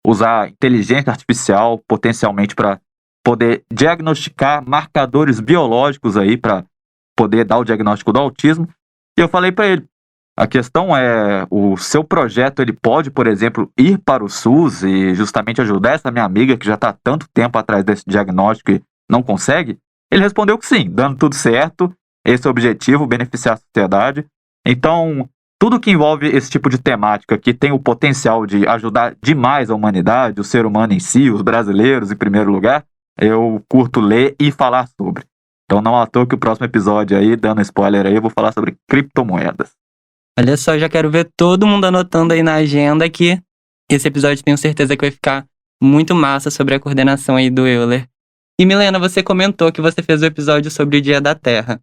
usar inteligência artificial potencialmente para poder diagnosticar marcadores biológicos aí, para poder dar o diagnóstico do autismo. E eu falei para ele, a questão é, o seu projeto, ele pode, por exemplo, ir para o SUS e justamente ajudar essa minha amiga que já está há tanto tempo atrás desse diagnóstico e não consegue? Ele respondeu que sim, dando tudo certo, esse é o objetivo, beneficiar a sociedade. Então, tudo que envolve esse tipo de temática que tem o potencial de ajudar demais a humanidade, o ser humano em si, os brasileiros em primeiro lugar, eu curto ler e falar sobre. Então não à toa que o próximo episódio aí, dando spoiler aí, eu vou falar sobre criptomoedas. Olha só, já quero ver todo mundo anotando aí na agenda que esse episódio tenho certeza que vai ficar muito massa sobre a coordenação aí do Euler. E Milena, você comentou que você fez o episódio sobre o Dia da Terra.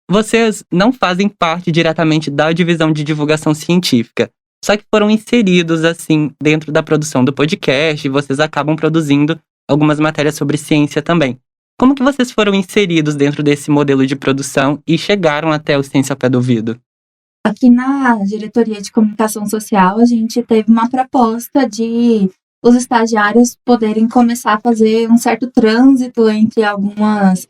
Vocês não fazem parte diretamente da divisão de divulgação científica, só que foram inseridos, assim, dentro da produção do podcast e vocês acabam produzindo algumas matérias sobre ciência também. Como que vocês foram inseridos dentro desse modelo de produção e chegaram até o Ciência ao Pé do Ouvido? Aqui na Diretoria de Comunicação Social, a gente teve uma proposta de os estagiários poderem começar a fazer um certo trânsito entre alguns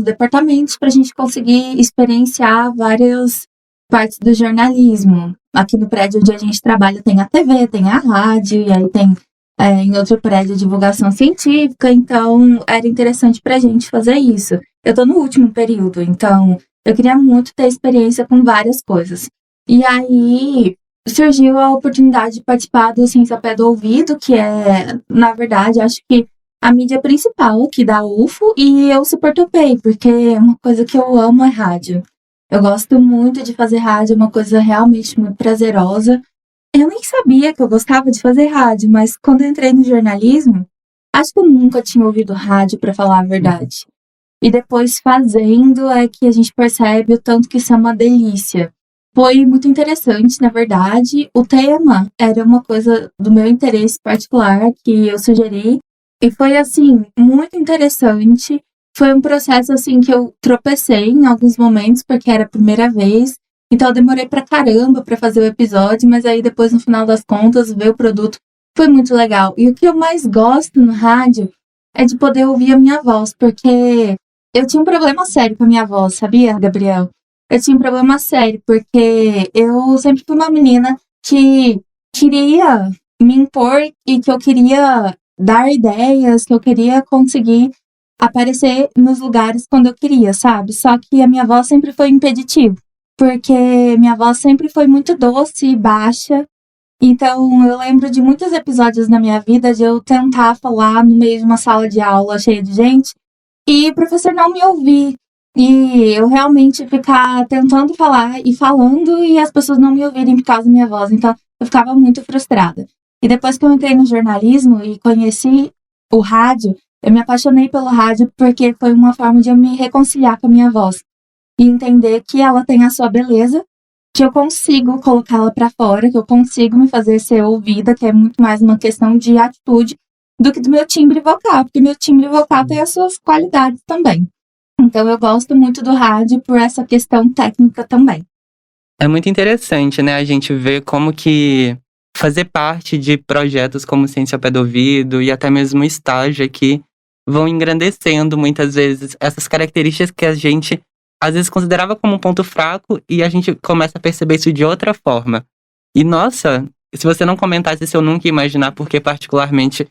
departamentos para a gente conseguir experienciar várias partes do jornalismo. Aqui no prédio onde a gente trabalha tem a TV, tem a rádio, e aí tem em outro prédio divulgação científica, então era interessante para a gente fazer isso. Eu estou no último período, então Eu queria muito ter experiência com várias coisas. E aí surgiu a oportunidade de participar do Ciência ao Pé do Ouvido, que é, na verdade, acho que a mídia principal aqui da UFO, e eu super topei, porque uma coisa que eu amo é rádio. Eu gosto muito de fazer rádio, é uma coisa realmente muito prazerosa. Eu nem sabia que eu gostava de fazer rádio, mas quando eu entrei no jornalismo, acho que eu nunca tinha ouvido rádio, para falar a verdade. E depois fazendo é que a gente percebe o tanto que isso é uma delícia. Foi muito interessante, na verdade. O tema era uma coisa do meu interesse particular que eu sugeri. E foi, assim, muito interessante. Foi um processo, assim, que eu tropecei em alguns momentos, porque era a primeira vez. Então eu demorei pra caramba pra fazer o episódio, mas aí depois, no final das contas, ver o produto foi muito legal. E o que eu mais gosto no rádio é de poder ouvir a minha voz, porque eu tinha um problema sério com a minha voz, sabia, Gabriel? Eu tinha um problema sério, porque eu sempre fui uma menina que queria me impor e que eu queria dar ideias, que eu queria conseguir aparecer nos lugares quando eu queria, sabe? Só que a minha voz sempre foi impeditivo, porque minha voz sempre foi muito doce e baixa. Então, eu lembro de muitos episódios na minha vida de eu tentar falar no meio de uma sala de aula cheia de gente e o professor não me ouvir. E eu realmente ficar tentando falar e falando e as pessoas não me ouvirem por causa da minha voz. Então, eu ficava muito frustrada. E depois que eu entrei no jornalismo e conheci o rádio, eu me apaixonei pelo rádio porque foi uma forma de eu me reconciliar com a minha voz. E entender que ela tem a sua beleza, que eu consigo colocá-la pra fora, que eu consigo me fazer ser ouvida, que é muito mais uma questão de atitude do que do meu timbre vocal, porque meu timbre vocal tem as suas qualidades também. Então eu gosto muito do rádio por essa questão técnica também. É muito interessante, né, a gente ver como que fazer parte de projetos como Ciência ao Pé do Ouvido e até mesmo estágio aqui vão engrandecendo muitas vezes essas características que a gente às vezes considerava como um ponto fraco e a gente começa a perceber isso de outra forma. E nossa, se você não comentasse isso eu nunca ia imaginar, porque particularmente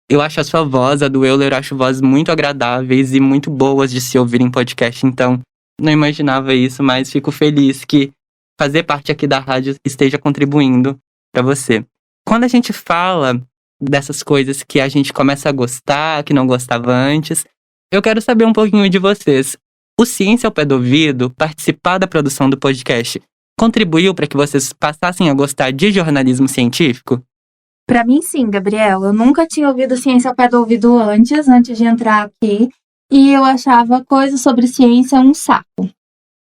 eu acho a sua voz, a do Euler, eu acho vozes muito agradáveis e muito boas de se ouvir em podcast, então não imaginava isso, mas fico feliz que fazer parte aqui da rádio esteja contribuindo para você. Quando a gente fala dessas coisas que a gente começa a gostar, que não gostava antes, eu quero saber um pouquinho de vocês. O Ciência ao Pé do Ouvido, participar da produção do podcast, contribuiu para que vocês passassem a gostar de jornalismo científico? Pra mim, sim, Gabriel. Eu nunca tinha ouvido Ciência ao Pé do Ouvido antes de entrar aqui. E eu achava coisas sobre ciência um saco.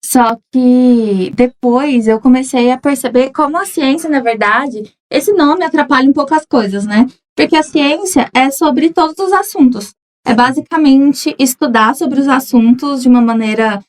Só que depois eu comecei a perceber como a ciência, na verdade, esse nome atrapalha um pouco as coisas, né? Porque a ciência é sobre todos os assuntos. É basicamente estudar sobre os assuntos de uma maneira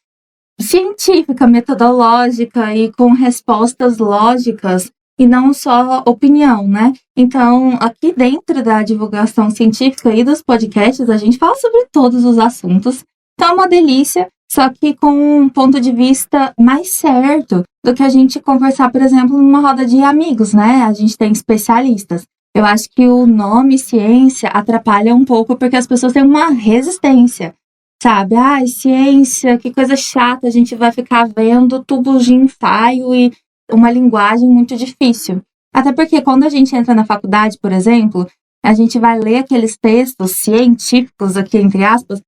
científica, metodológica e com respostas lógicas e não só opinião, né? Então, aqui dentro da divulgação científica e dos podcasts, a gente fala sobre todos os assuntos. Então, é uma delícia, só que com um ponto de vista mais certo do que a gente conversar, por exemplo, numa roda de amigos, né? A gente tem especialistas. Eu acho que o nome ciência atrapalha um pouco porque as pessoas têm uma resistência, sabe? Ciência, que coisa chata, a gente vai ficar vendo tubos de ensaio e uma linguagem muito difícil. Até porque quando a gente entra na faculdade, por exemplo, a gente vai ler aqueles textos científicos, aqui entre aspas,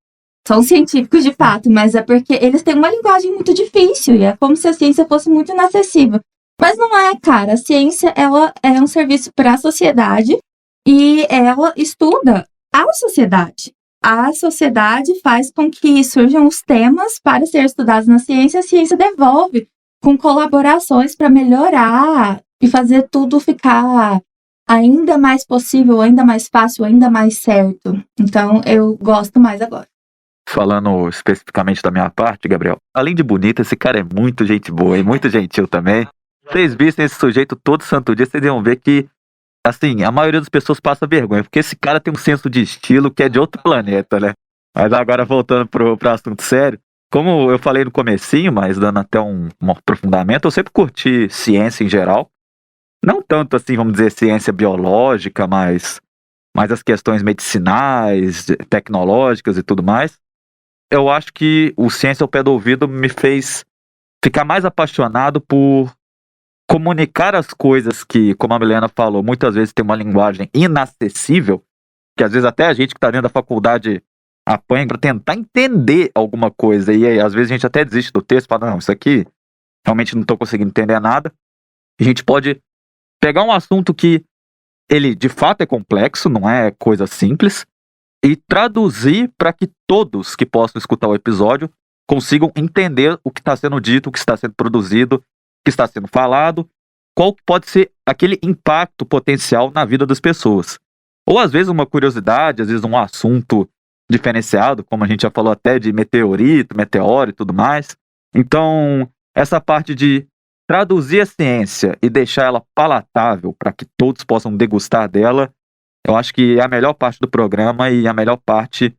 são científicos de fato, mas é porque eles têm uma linguagem muito difícil e é como se a ciência fosse muito inacessível. Mas não é, cara. A ciência, ela é um serviço para a sociedade e ela estuda a sociedade. A sociedade faz com que surjam os temas para ser estudados na ciência. A ciência devolve com colaborações para melhorar e fazer tudo ficar ainda mais possível, ainda mais fácil, ainda mais certo. Então, eu gosto mais agora. Falando especificamente da minha parte, Gabriel, além de bonito, esse cara é muito gente boa e muito gentil também. Vocês vissem esse sujeito todo santo dia, vocês iam ver que, assim, a maioria das pessoas passa vergonha, porque esse cara tem um senso de estilo que é de outro planeta, né? Mas agora, voltando pro assunto sério, como eu falei no comecinho, mas dando até um aprofundamento, eu sempre curti ciência em geral. Não tanto, assim, vamos dizer, ciência biológica, mas as questões medicinais, tecnológicas e tudo mais. Eu acho que o Ciência ao Pé do Ouvido me fez ficar mais apaixonado por comunicar as coisas que, como a Milena falou, muitas vezes tem uma linguagem inacessível, que às vezes até a gente que está dentro da faculdade apanha para tentar entender alguma coisa, e aí, às vezes a gente até desiste do texto, fala, não, isso aqui realmente não estou conseguindo entender nada. A gente pode pegar um assunto que ele de fato é complexo, não é coisa simples, e traduzir para que todos que possam escutar o episódio consigam entender o que está sendo dito, o que está sendo produzido, o que está sendo falado, qual pode ser aquele impacto potencial na vida das pessoas. Ou às vezes uma curiosidade, às vezes um assunto diferenciado, como a gente já falou até de meteorito, meteoro e tudo mais. Então, essa parte de traduzir a ciência e deixar ela palatável para que todos possam degustar dela, eu acho que é a melhor parte do programa e a melhor parte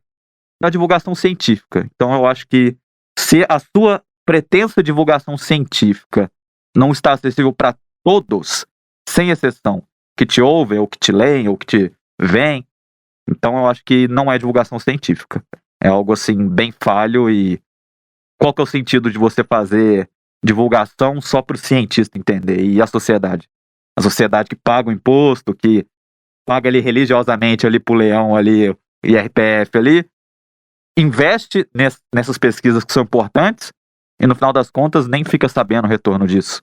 da divulgação científica. Então, eu acho que se a sua pretensa divulgação científica não está acessível para todos, sem exceção, que te ouvem, ou que te leem, ou que te veem, então eu acho que não é divulgação científica. É algo assim, bem falho. E qual que é o sentido de você fazer divulgação só para o cientista entender? E a sociedade? A sociedade que paga o imposto, que paga ali religiosamente ali pro leão ali, o IRPF ali, investe nessas pesquisas que são importantes e no final das contas nem fica sabendo o retorno disso.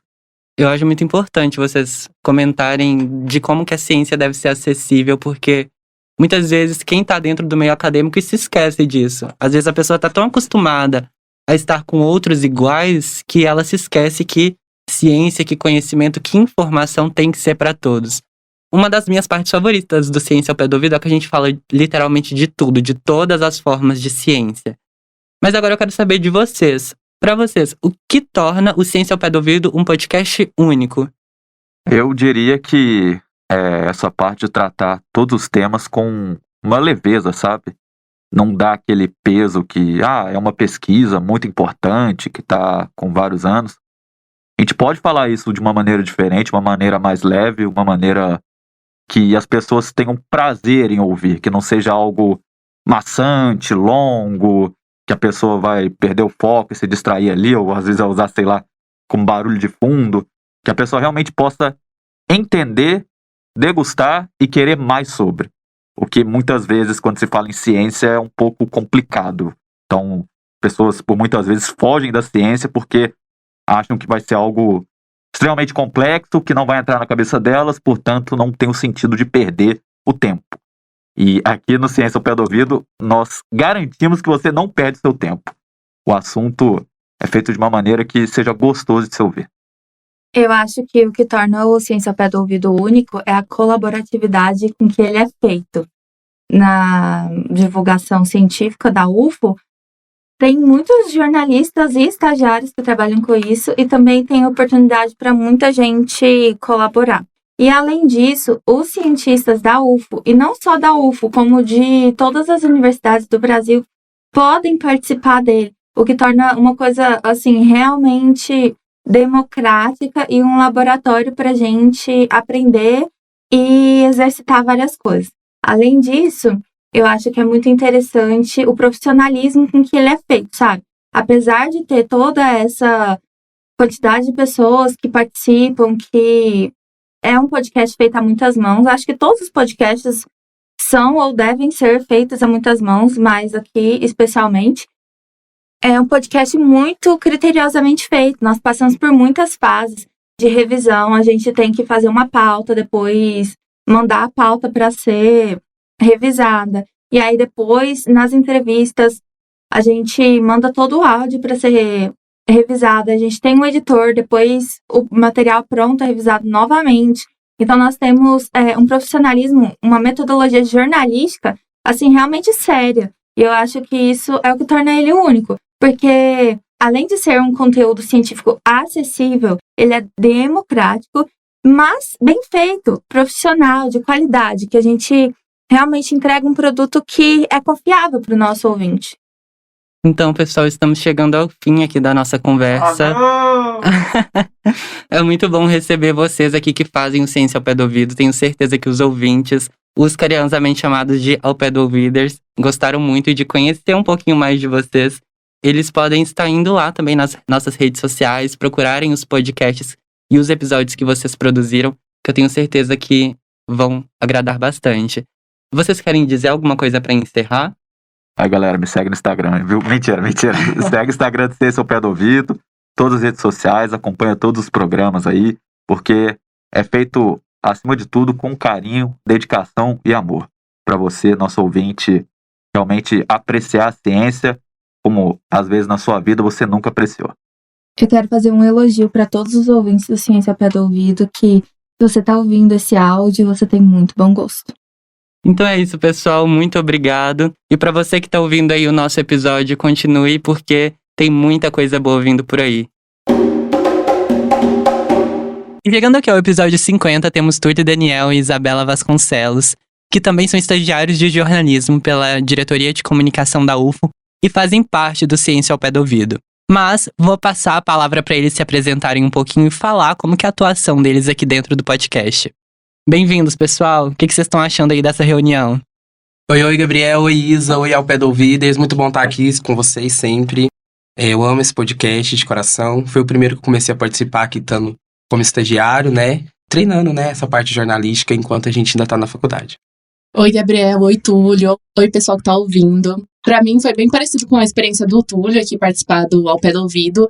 Eu acho muito importante vocês comentarem de como que a ciência deve ser acessível, porque muitas vezes quem está dentro do meio acadêmico se esquece disso. Às vezes a pessoa está tão acostumada a estar com outros iguais que ela se esquece que ciência, que conhecimento, que informação tem que ser para todos. Uma das minhas partes favoritas do Ciência ao Pé do Ouvido é que a gente fala literalmente de tudo, de todas as formas de ciência. Mas agora eu quero saber de vocês. Para vocês, o que torna o Ciência ao Pé do Ouvido um podcast único? Eu diria que essa parte de tratar todos os temas com uma leveza, sabe? Não dá aquele peso que, é uma pesquisa muito importante, que está com vários anos. A gente pode falar isso de uma maneira diferente, uma maneira mais leve, uma maneira que as pessoas tenham prazer em ouvir, que não seja algo maçante, longo, que a pessoa vai perder o foco e se distrair ali, ou às vezes vai usar, sei lá, como barulho de fundo, que a pessoa realmente possa entender, degustar e querer mais sobre. O que muitas vezes, quando se fala em ciência, é um pouco complicado. Então, pessoas, por muitas vezes, fogem da ciência porque acham que vai ser algo extremamente complexo, que não vai entrar na cabeça delas, portanto, não tem o sentido de perder o tempo. E aqui no Ciência ao Pé do Ouvido, nós garantimos que você não perde seu tempo. O assunto é feito de uma maneira que seja gostoso de se ouvir. Eu acho que o que torna o Ciência ao Pé do Ouvido único é a colaboratividade com que ele é feito. Na divulgação científica da UFO, tem muitos jornalistas e estagiários que trabalham com isso e também tem oportunidade para muita gente colaborar. E além disso, os cientistas da UFO, e não só da UFO, como de todas as universidades do Brasil, podem participar dele, o que torna uma coisa assim realmente democrática e um laboratório para a gente aprender e exercitar várias coisas. Além disso, eu acho que é muito interessante o profissionalismo com que ele é feito, sabe? Apesar de ter toda essa quantidade de pessoas que participam, que é um podcast feito a muitas mãos, acho que todos os podcasts são ou devem ser feitos a muitas mãos, mas aqui especialmente. É um podcast muito criteriosamente feito. Nós passamos por muitas fases de revisão. A gente tem que fazer uma pauta, depois mandar a pauta para ser revisada. E aí depois, nas entrevistas, a gente manda todo o áudio para ser revisado. A gente tem um editor, depois o material pronto é revisado novamente. Então nós temos um profissionalismo, uma metodologia jornalística, assim, realmente séria. E eu acho que isso é o que torna ele único. Porque, além de ser um conteúdo científico acessível, ele é democrático, mas bem feito, profissional, de qualidade, que a gente realmente entrega um produto que é confiável para o nosso ouvinte. Então, pessoal, estamos chegando ao fim aqui da nossa conversa. É muito bom receber vocês aqui que fazem o Ciência ao Pé do Ouvido. Tenho certeza que os ouvintes, os carinhosamente chamados de Ao Pé do Ouviders, gostaram muito de conhecer um pouquinho mais de vocês. eles podem estar indo lá também nas nossas redes sociais, procurarem os podcasts e os episódios que vocês produziram, que eu tenho certeza que vão agradar bastante. Vocês querem dizer alguma coisa pra encerrar? Aí, galera, me segue no Instagram, viu? Mentira. Segue o Instagram do Ciência ao Pé do Ouvido, todas as redes sociais, acompanha todos os programas aí, porque é feito, acima de tudo, com carinho, dedicação e amor. Para você, nosso ouvinte, realmente apreciar a ciência como, às vezes, na sua vida você nunca apreciou. Eu quero fazer um elogio para todos os ouvintes do Ciência ao Pé do Ouvido, que se você tá ouvindo esse áudio, você tem muito bom gosto. Então é isso, pessoal. Muito obrigado. E para você que tá ouvindo aí o nosso episódio, continue, porque tem muita coisa boa vindo por aí. E chegando aqui ao episódio 50, temos Túlio Daniel e Isabela Vasconcelos, que também são estagiários de jornalismo pela Diretoria de Comunicação da UFO e fazem parte do Ciência ao Pé do Ouvido. Mas vou passar a palavra para eles se apresentarem um pouquinho e falar como que é a atuação deles aqui dentro do podcast. Bem-vindos, pessoal. O que vocês estão achando aí dessa reunião? Oi, Gabriel. Oi, Isa. Oi, ao Pé do Ouvido. Muito bom estar aqui com vocês sempre. Eu amo esse podcast de coração. Foi o primeiro que eu comecei a participar aqui, estando como estagiário, né? Treinando, né? Essa parte jornalística enquanto a gente ainda tá na faculdade. Oi, Gabriel. Oi, Túlio. Oi, pessoal que tá ouvindo. Pra mim foi bem parecido com a experiência do Túlio aqui participar do Ao Pé do Ouvido.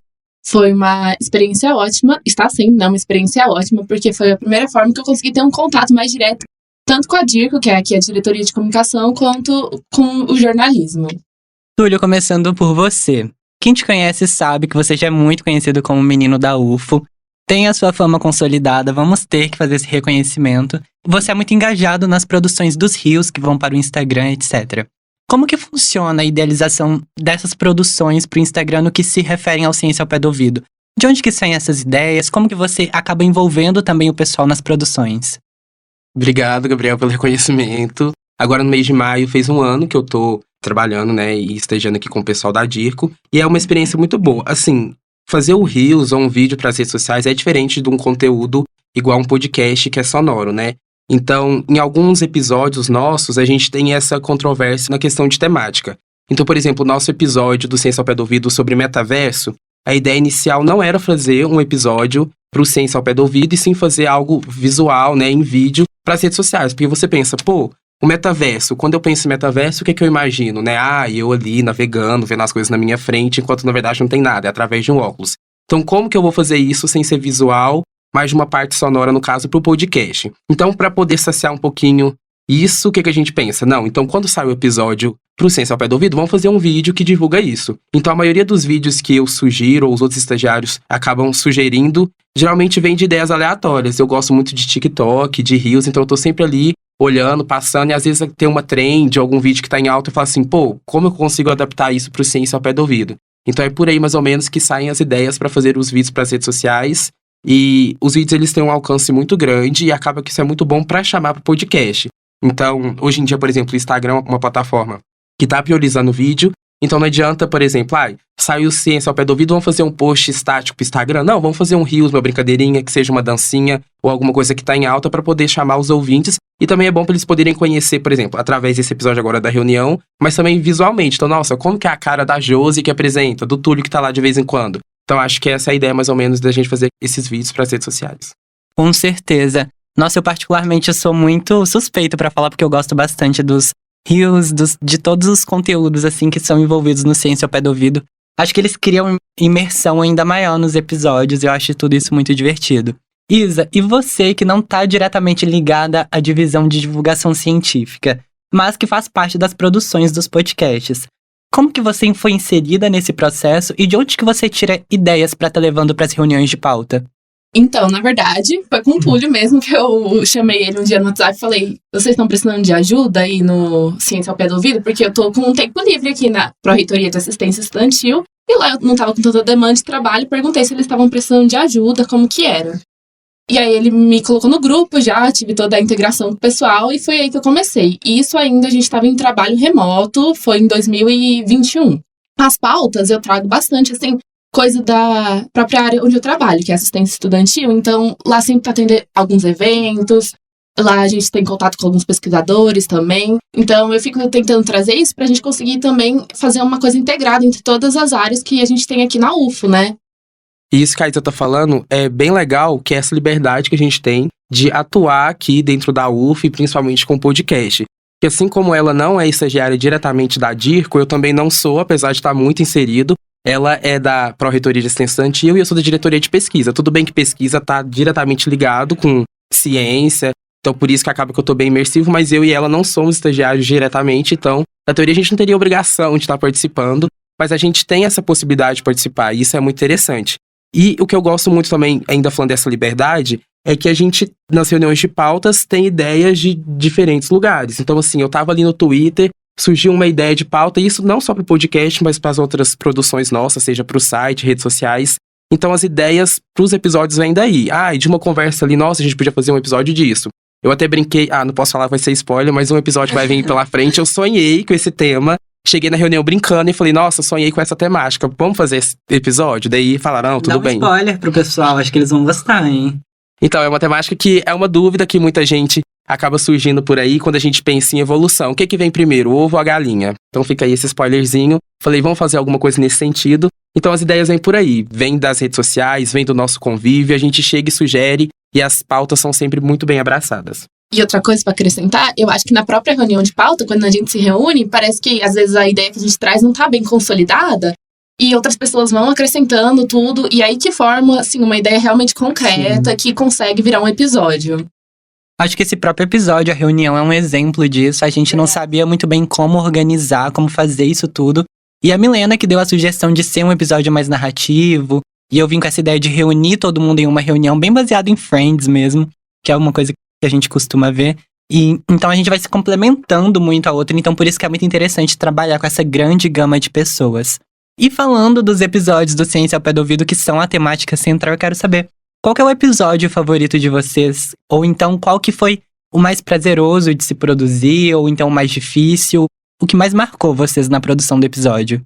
Foi uma experiência ótima, está sendo, né, uma experiência ótima, porque foi a primeira forma que eu consegui ter um contato mais direto, tanto com a DIRCO, que é aqui a Diretoria de Comunicação, quanto com o jornalismo. Túlio, começando por você. Quem te conhece sabe que você já é muito conhecido como menino da UFO, tem a sua fama consolidada, vamos ter que fazer esse reconhecimento. Você é muito engajado nas produções dos reels que vão para o Instagram, etc. Como que funciona a idealização dessas produções para o Instagram no que se referem ao Ciência ao Pé do Ouvido? De onde que saem essas ideias? Como que você acaba envolvendo também o pessoal nas produções? Obrigado, Gabriel, pelo reconhecimento. Agora, no mês de maio, fez um ano que eu tô trabalhando, né, e estagiando aqui com o pessoal da DIRCO. E é uma experiência muito boa. Assim, fazer o Reels ou um vídeo para as redes sociais é diferente de um conteúdo igual um podcast que é sonoro, né? Então, em alguns episódios nossos, a gente tem essa controvérsia na questão de temática. Então, por exemplo, o nosso episódio do Ciência ao Pé do Ouvido sobre metaverso, a ideia inicial não era fazer um episódio para o Ciência ao Pé do Ouvido, e sim fazer algo visual, né, em vídeo, para as redes sociais. Porque você pensa, pô, o metaverso, quando eu penso em metaverso, o que é que eu imagino, né? Eu ali navegando, vendo as coisas na minha frente, enquanto na verdade não tem nada, é através de um óculos. Então, como que eu vou fazer isso sem ser visual, mais de uma parte sonora, no caso, para o podcast? Então, para poder saciar um pouquinho isso, o que a gente pensa? Não, então quando sai o episódio pro Ciência ao Pé do Ouvido, vamos fazer um vídeo que divulga isso. Então, a maioria dos vídeos que eu sugiro, ou os outros estagiários acabam sugerindo, geralmente vem de ideias aleatórias. Eu gosto muito de TikTok, de Reels, então eu tô sempre ali olhando, passando, e às vezes tem uma trend, algum vídeo que tá em alta, e falo assim, pô, como eu consigo adaptar isso pro Ciência ao Pé do Ouvido? Então é por aí, mais ou menos, que saem as ideias para fazer os vídeos para as redes sociais. E os vídeos, eles têm um alcance muito grande, e acaba que isso é muito bom para chamar pro podcast. Então, hoje em dia, por exemplo, o Instagram é uma plataforma que tá priorizando o vídeo. Então não adianta, por exemplo, saiu Ciência ao Pé do Ouvido, vamos fazer um post estático pro Instagram? Não, vamos fazer um Reels, uma brincadeirinha, que seja uma dancinha ou alguma coisa que tá em alta para poder chamar os ouvintes. E também é bom para eles poderem conhecer, por exemplo, através desse episódio agora da reunião, mas também visualmente. Então, nossa, como que é a cara da Josi que apresenta, do Túlio que tá lá de vez em quando? Então acho que essa é a ideia, mais ou menos, da gente fazer esses vídeos para as redes sociais. Com certeza. Nossa, eu particularmente sou muito suspeito para falar, porque eu gosto bastante dos Reels, de todos os conteúdos assim que são envolvidos no Ciência ao Pé do Ouvido. Acho que eles criam imersão ainda maior nos episódios, eu acho tudo isso muito divertido. Isa, e você que não tá diretamente ligada à divisão de divulgação científica, mas que faz parte das produções dos podcasts, como que você foi inserida nesse processo e de onde que você tira ideias para estar levando para as reuniões de pauta? Então, na verdade, foi com o Túlio mesmo que eu chamei ele um dia no WhatsApp e falei, vocês estão precisando de ajuda aí no Ciência ao Pé do Ouvido? Porque eu tô com um tempo livre aqui na Pró-Reitoria de Assistência Estudantil, e lá eu não tava com tanta demanda de trabalho, perguntei se eles estavam precisando de ajuda, como que era. E aí ele me colocou no grupo já, tive toda a integração com o pessoal, e foi aí que eu comecei. E isso ainda a gente estava em trabalho remoto, foi em 2021. As pautas eu trago bastante, assim, coisa da própria área onde eu trabalho, que é assistência estudantil. Então, lá sempre tá tendo alguns eventos, Lá a gente tem contato com alguns pesquisadores também. Então eu fico tentando trazer isso pra gente conseguir também fazer uma coisa integrada entre todas as áreas que a gente tem aqui na UFO, né? E isso que a Isa tá falando é bem legal, que é essa liberdade que a gente tem de atuar aqui dentro da UF, e principalmente com o podcast. Porque assim como ela não é estagiária diretamente da DIRCO, eu também não sou, apesar de estar muito inserido. Ela é da Pró-Reitoria de Extensão Estudantil e eu sou da diretoria de pesquisa. Tudo bem que pesquisa tá diretamente ligado com ciência, então por isso que acaba que eu tô bem imersivo, mas eu e ela não somos estagiários diretamente, então na teoria a gente não teria obrigação de estar participando, mas a gente tem essa possibilidade de participar, e isso é muito interessante. E o que eu gosto muito também, ainda falando dessa liberdade, é que a gente, nas reuniões de pautas, tem ideias de diferentes lugares. Então, assim, eu tava ali no Twitter, surgiu uma ideia de pauta, e isso não só pro podcast, mas para as outras produções nossas, seja pro site, redes sociais. Então, as ideias pros episódios vêm daí. Ah, e de uma conversa ali, nossa, a gente podia fazer um episódio disso. Eu até brinquei, não posso falar, vai ser spoiler, mas um episódio vai vir pela frente. Eu sonhei com esse tema. Cheguei na reunião brincando e falei, nossa, sonhei com essa temática, vamos fazer esse episódio? Daí falaram, tudo bem. Dá um spoiler pro pessoal, acho que eles vão gostar, hein? Então, é uma temática que é uma dúvida que muita gente acaba surgindo por aí quando a gente pensa em evolução. O que vem primeiro, o ovo ou a galinha? Então fica aí esse spoilerzinho. Falei, vamos fazer alguma coisa nesse sentido. Então as ideias vêm por aí, vêm das redes sociais, vêm do nosso convívio, a gente chega e sugere, e as pautas são sempre muito bem abraçadas. E outra coisa para acrescentar, eu acho que na própria reunião de pauta, quando a gente se reúne, parece que às vezes a ideia que a gente traz não tá bem consolidada e outras pessoas vão acrescentando tudo e aí que forma assim, uma ideia realmente concreta. Sim. Que consegue virar um episódio. Acho que esse próprio episódio, a reunião, é um exemplo disso. A gente não sabia muito bem como organizar, como fazer isso tudo. E a Milena que deu a sugestão de ser um episódio mais narrativo. E eu vim com essa ideia de reunir todo mundo em uma reunião bem baseada em Friends mesmo, que é uma coisa que a gente costuma ver. E então a gente vai se complementando muito a outra, então por isso que é muito interessante trabalhar com essa grande gama de pessoas. E falando dos episódios do Ciência ao Pé do Ouvido, que são a temática central, eu quero saber qual que é o episódio favorito de vocês? Ou então qual que foi o mais prazeroso de se produzir, ou então o mais difícil? O que mais marcou vocês na produção do episódio?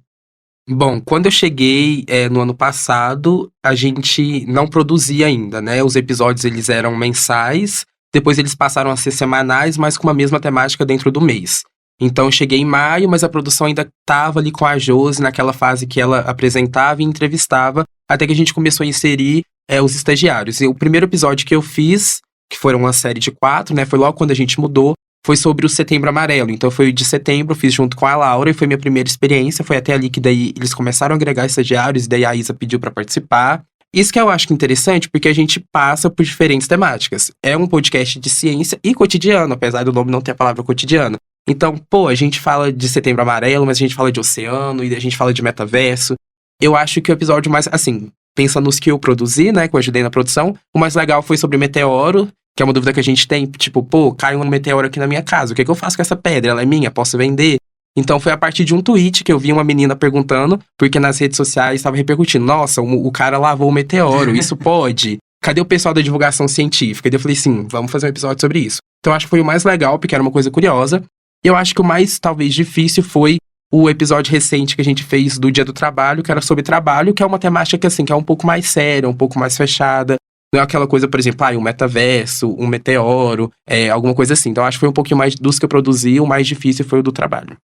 Bom, quando eu cheguei no ano passado, a gente não produzia ainda, né? Os episódios eles eram mensais. Depois eles passaram a ser semanais, mas com a mesma temática dentro do mês. Então eu cheguei em maio, mas a produção ainda estava ali com a Josi, naquela fase que ela apresentava e entrevistava, até que a gente começou a inserir os estagiários. E o primeiro episódio que eu fiz, que foi uma série de 4, né, foi logo quando a gente mudou, foi sobre o Setembro Amarelo. Então foi de setembro, fiz junto com a Laura, e foi minha primeira experiência. Foi até ali que daí eles começaram a agregar estagiários, e daí a Isa pediu para participar. Isso que eu acho interessante, porque a gente passa por diferentes temáticas. É um podcast de ciência e cotidiano, apesar do nome não ter a palavra cotidiano. Então, a gente fala de Setembro Amarelo, mas a gente fala de oceano, e a gente fala de metaverso. Eu acho que o episódio mais, assim, pensa nos que eu produzi, né, que eu ajudei na produção, o mais legal foi sobre meteoro, que é uma dúvida que a gente tem, tipo, caiu um meteoro aqui na minha casa, o que eu faço com essa pedra? Ela é minha? Posso vender? Então foi a partir de um tweet que eu vi uma menina perguntando, porque nas redes sociais estava repercutindo, nossa, o cara lavou o meteoro, isso pode? Cadê o pessoal da divulgação científica? E daí eu falei, sim, vamos fazer um episódio sobre isso. Então acho que foi o mais legal, porque era uma coisa curiosa. E eu acho que o mais, talvez, difícil foi o episódio recente que a gente fez do Dia do Trabalho, que era sobre trabalho, que é uma temática que, assim, que é um pouco mais séria, um pouco mais fechada. Não é aquela coisa, por exemplo, um metaverso, um meteoro, alguma coisa assim. Então acho que foi um pouquinho mais dos que eu produzi, o mais difícil foi o do trabalho.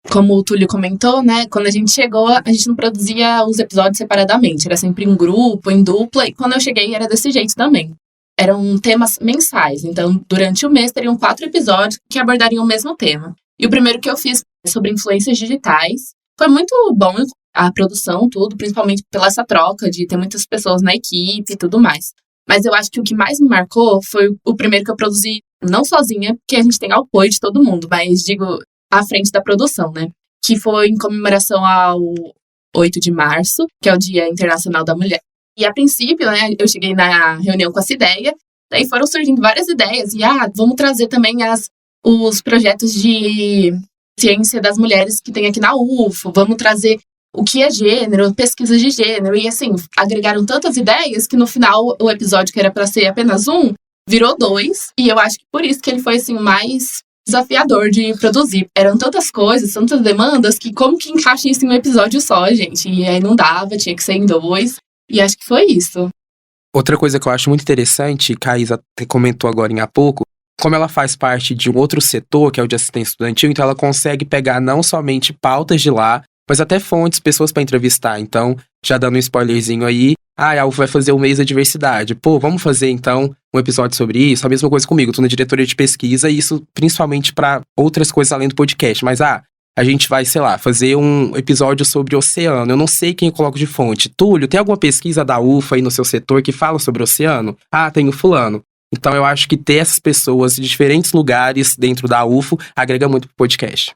Como o Túlio comentou, né, quando a gente chegou, a gente não produzia os episódios separadamente, era sempre em grupo, em dupla, e quando eu cheguei era desse jeito também. Eram temas mensais, então durante o mês teriam 4 episódios que abordariam o mesmo tema. E o primeiro que eu fiz sobre influências digitais, foi muito bom a produção, tudo, principalmente pela essa troca de ter muitas pessoas na equipe e tudo mais. Mas eu acho que o que mais me marcou foi o primeiro que eu produzi, não sozinha, porque a gente tem apoio de todo mundo, mas digo, à frente da produção, né? Que foi em comemoração ao 8 de março, que é o Dia Internacional da Mulher. E a princípio, né, eu cheguei na reunião com essa ideia, daí foram surgindo várias ideias, e vamos trazer também os projetos de ciência das mulheres que tem aqui na UFO, vamos trazer o que é gênero, pesquisa de gênero, e assim, agregaram tantas ideias que no final o episódio que era para ser apenas 1, virou 2, e eu acho que por isso que ele foi assim, mais desafiador de produzir. Eram tantas coisas, tantas demandas, que como que encaixa isso em um episódio só, gente? E aí não dava, tinha que ser em 2, e acho que foi isso. Outra coisa que eu acho muito interessante, que a Isa comentou agora há pouco, como ela faz parte de um outro setor, que é o de assistência estudantil, então ela consegue pegar não somente pautas de lá, mas até fontes, pessoas para entrevistar. Então, já dando um spoilerzinho aí, a UF vai fazer o mês da diversidade. Pô, vamos fazer então um episódio sobre isso? A mesma coisa comigo, eu tô na diretoria de pesquisa, e isso principalmente para outras coisas além do podcast. Mas, a gente vai, sei lá, fazer um episódio sobre oceano. Eu não sei quem eu coloco de fonte. Túlio, tem alguma pesquisa da UFA aí no seu setor que fala sobre oceano? Tem o fulano. Então, eu acho que ter essas pessoas de diferentes lugares dentro da UFO agrega muito pro podcast.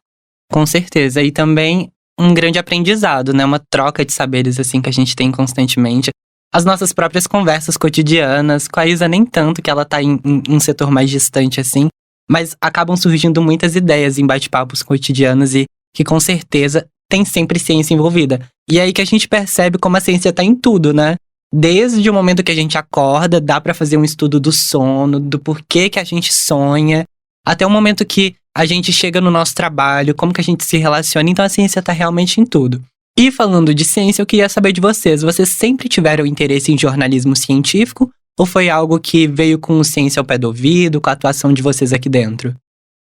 Com certeza. E também um grande aprendizado, né? Uma troca de saberes, assim, que a gente tem constantemente. As nossas próprias conversas cotidianas. Com a Isa, nem tanto, que ela tá em um setor mais distante, assim. Mas acabam surgindo muitas ideias em bate-papos cotidianos e que, com certeza, tem sempre ciência envolvida. E é aí que a gente percebe como a ciência tá em tudo, né? Desde o momento que a gente acorda, dá pra fazer um estudo do sono, do porquê que a gente sonha, até o momento que a gente chega no nosso trabalho, como que a gente se relaciona. Então a ciência tá realmente em tudo. E falando de ciência, eu queria saber de vocês. Vocês sempre tiveram interesse em jornalismo científico? Ou foi algo que veio com ciência ao pé do ouvido, com a atuação de vocês aqui dentro?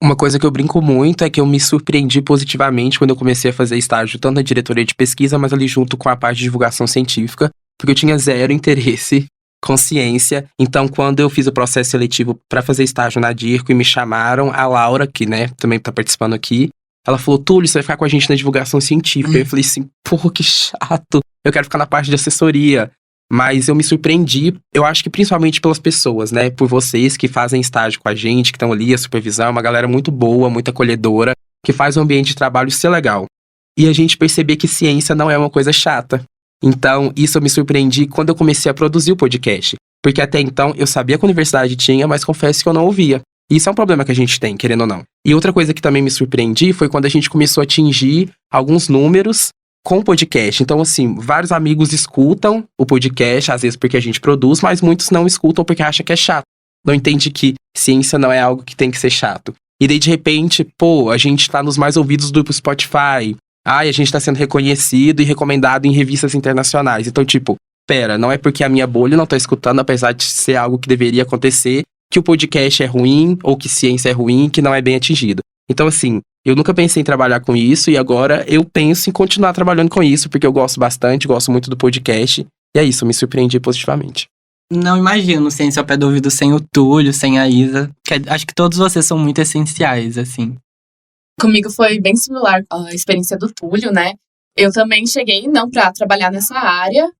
Uma coisa que eu brinco muito é que eu me surpreendi positivamente quando eu comecei a fazer estágio tanto na diretoria de pesquisa, mas ali junto com a parte de divulgação científica, porque eu tinha zero interesse com ciência. Então, quando eu fiz o processo seletivo para fazer estágio na DIRCO e me chamaram, a Laura, que, né, também tá participando aqui, ela falou, Túlio, você vai ficar com a gente na divulgação científica. Eu falei assim, porra, que chato, eu quero ficar na parte de assessoria. Mas eu me surpreendi, eu acho que principalmente pelas pessoas, né, por vocês que fazem estágio com a gente, que estão ali, a supervisão, uma galera muito boa, muito acolhedora, que faz o ambiente de trabalho ser legal. E a gente perceber que ciência não é uma coisa chata. Então, isso eu me surpreendi quando eu comecei a produzir o podcast. Porque até então, eu sabia que a universidade tinha, mas confesso que eu não ouvia. E isso é um problema que a gente tem, querendo ou não. E outra coisa que também me surpreendi foi quando a gente começou a atingir alguns números com o podcast. Então, assim, vários amigos escutam o podcast, às vezes porque a gente produz, mas muitos não escutam porque acham que é chato. Não entende que ciência não é algo que tem que ser chato. E daí, de repente, a gente tá nos mais ouvidos do Spotify. A gente tá sendo reconhecido e recomendado em revistas internacionais. Então, pera, não é porque a minha bolha não tá escutando, apesar de ser algo que deveria acontecer, que o podcast é ruim ou que ciência é ruim, que não é bem atingido. Então, assim, eu nunca pensei em trabalhar com isso e agora eu penso em continuar trabalhando com isso, porque eu gosto bastante, gosto muito do podcast. E é isso, eu me surpreendi positivamente. Não imagino ciência ao pé do ouvido sem o Túlio, sem a Isa. Acho que todos vocês são muito essenciais, assim. Comigo foi bem similar a experiência do Túlio, né? Eu também cheguei não pra trabalhar nessa área,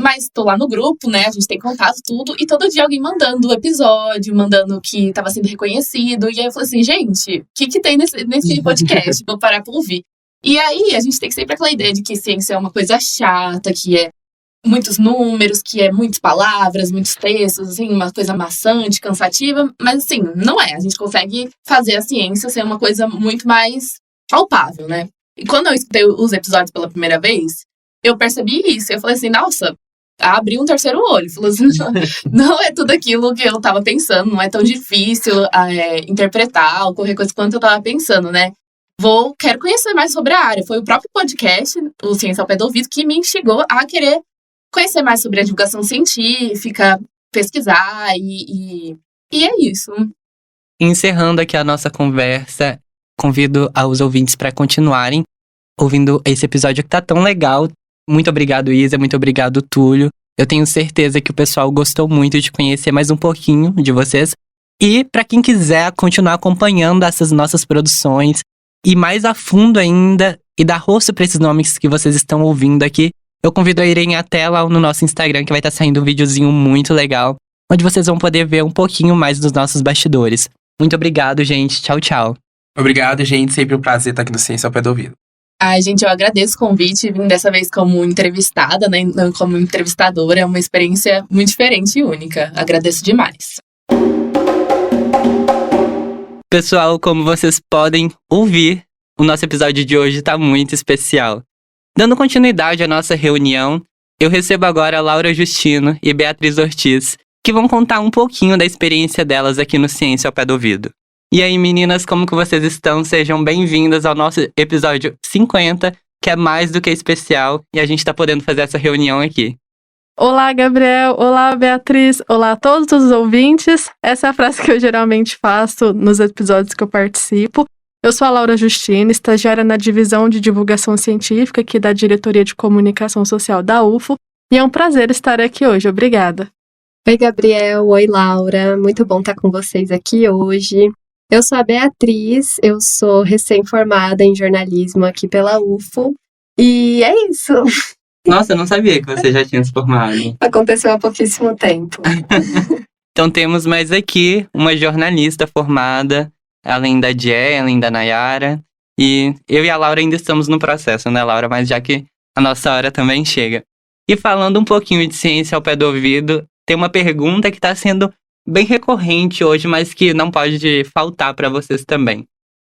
mas tô lá no grupo, né? A gente tem contato, tudo, e todo dia alguém mandando o episódio, mandando que tava sendo reconhecido. E aí eu falei assim, gente, o que tem nesse podcast? Vou parar pra ouvir. E aí a gente tem sempre aquela ideia de que ciência é uma coisa chata, que é muitos números, que é muitas palavras, muitos textos, assim, uma coisa maçante, cansativa, mas assim, não é. A gente consegue fazer a ciência ser uma coisa muito mais palpável, né? E quando eu escutei os episódios pela primeira vez, eu percebi isso. Eu falei assim, nossa, abri um terceiro olho. Falei assim, não é tudo aquilo que eu tava pensando, não é tão difícil interpretar ou qualquer coisa quanto eu tava pensando, né? Quero conhecer mais sobre a área. Foi o próprio podcast, o Ciência ao Pé do Ouvido, que me instigou a querer conhecer mais sobre a divulgação científica, pesquisar e é isso. Encerrando aqui a nossa conversa, convido aos ouvintes para continuarem ouvindo esse episódio que tá tão legal. Muito obrigado, Isa, muito obrigado, Túlio. Eu tenho certeza que o pessoal gostou muito de conhecer mais um pouquinho de vocês. E para quem quiser continuar acompanhando essas nossas produções e mais a fundo ainda e dar rosto para esses nomes que vocês estão ouvindo aqui, eu convido a irem até lá no nosso Instagram, que vai estar saindo um videozinho muito legal, onde vocês vão poder ver um pouquinho mais dos nossos bastidores. Muito obrigado, gente. Tchau, tchau. Obrigado, gente. Sempre um prazer estar aqui no Ciência ao Pé do Ouvido. Ai, gente, eu agradeço o convite. Vim dessa vez como entrevistada, né? Não como entrevistadora. É uma experiência muito diferente e única. Agradeço demais. Pessoal, como vocês podem ouvir, o nosso episódio de hoje tá muito especial. Dando continuidade à nossa reunião, eu recebo agora a Laura Justino e Beatriz Ortiz, que vão contar um pouquinho da experiência delas aqui no Ciência ao Pé do Ouvido. E aí, meninas, como que vocês estão? Sejam bem-vindas ao nosso episódio 50, que é mais do que especial, e a gente tá podendo fazer essa reunião aqui. Olá, Gabriel. Olá, Beatriz. Olá a todos os ouvintes. Essa é a frase que eu geralmente faço nos episódios que eu participo. Eu sou a Laura Justina, estagiária na Divisão de Divulgação Científica aqui da Diretoria de Comunicação Social da UFO. E é um prazer estar aqui hoje. Obrigada. Oi, Gabriel. Oi, Laura. Muito bom estar com vocês aqui hoje. Eu sou a Beatriz, eu sou recém-formada em jornalismo aqui pela UFO. E é isso. Nossa, eu não sabia que você já tinha se formado. Aconteceu há pouquíssimo tempo. Então temos mais aqui uma jornalista formada, além da Jé, além da Nayara. E eu e a Laura ainda estamos no processo, né, Laura? Mas já que a nossa hora também chega. E falando um pouquinho de ciência ao pé do ouvido, tem uma pergunta que está sendo bem recorrente hoje, mas que não pode faltar para vocês também.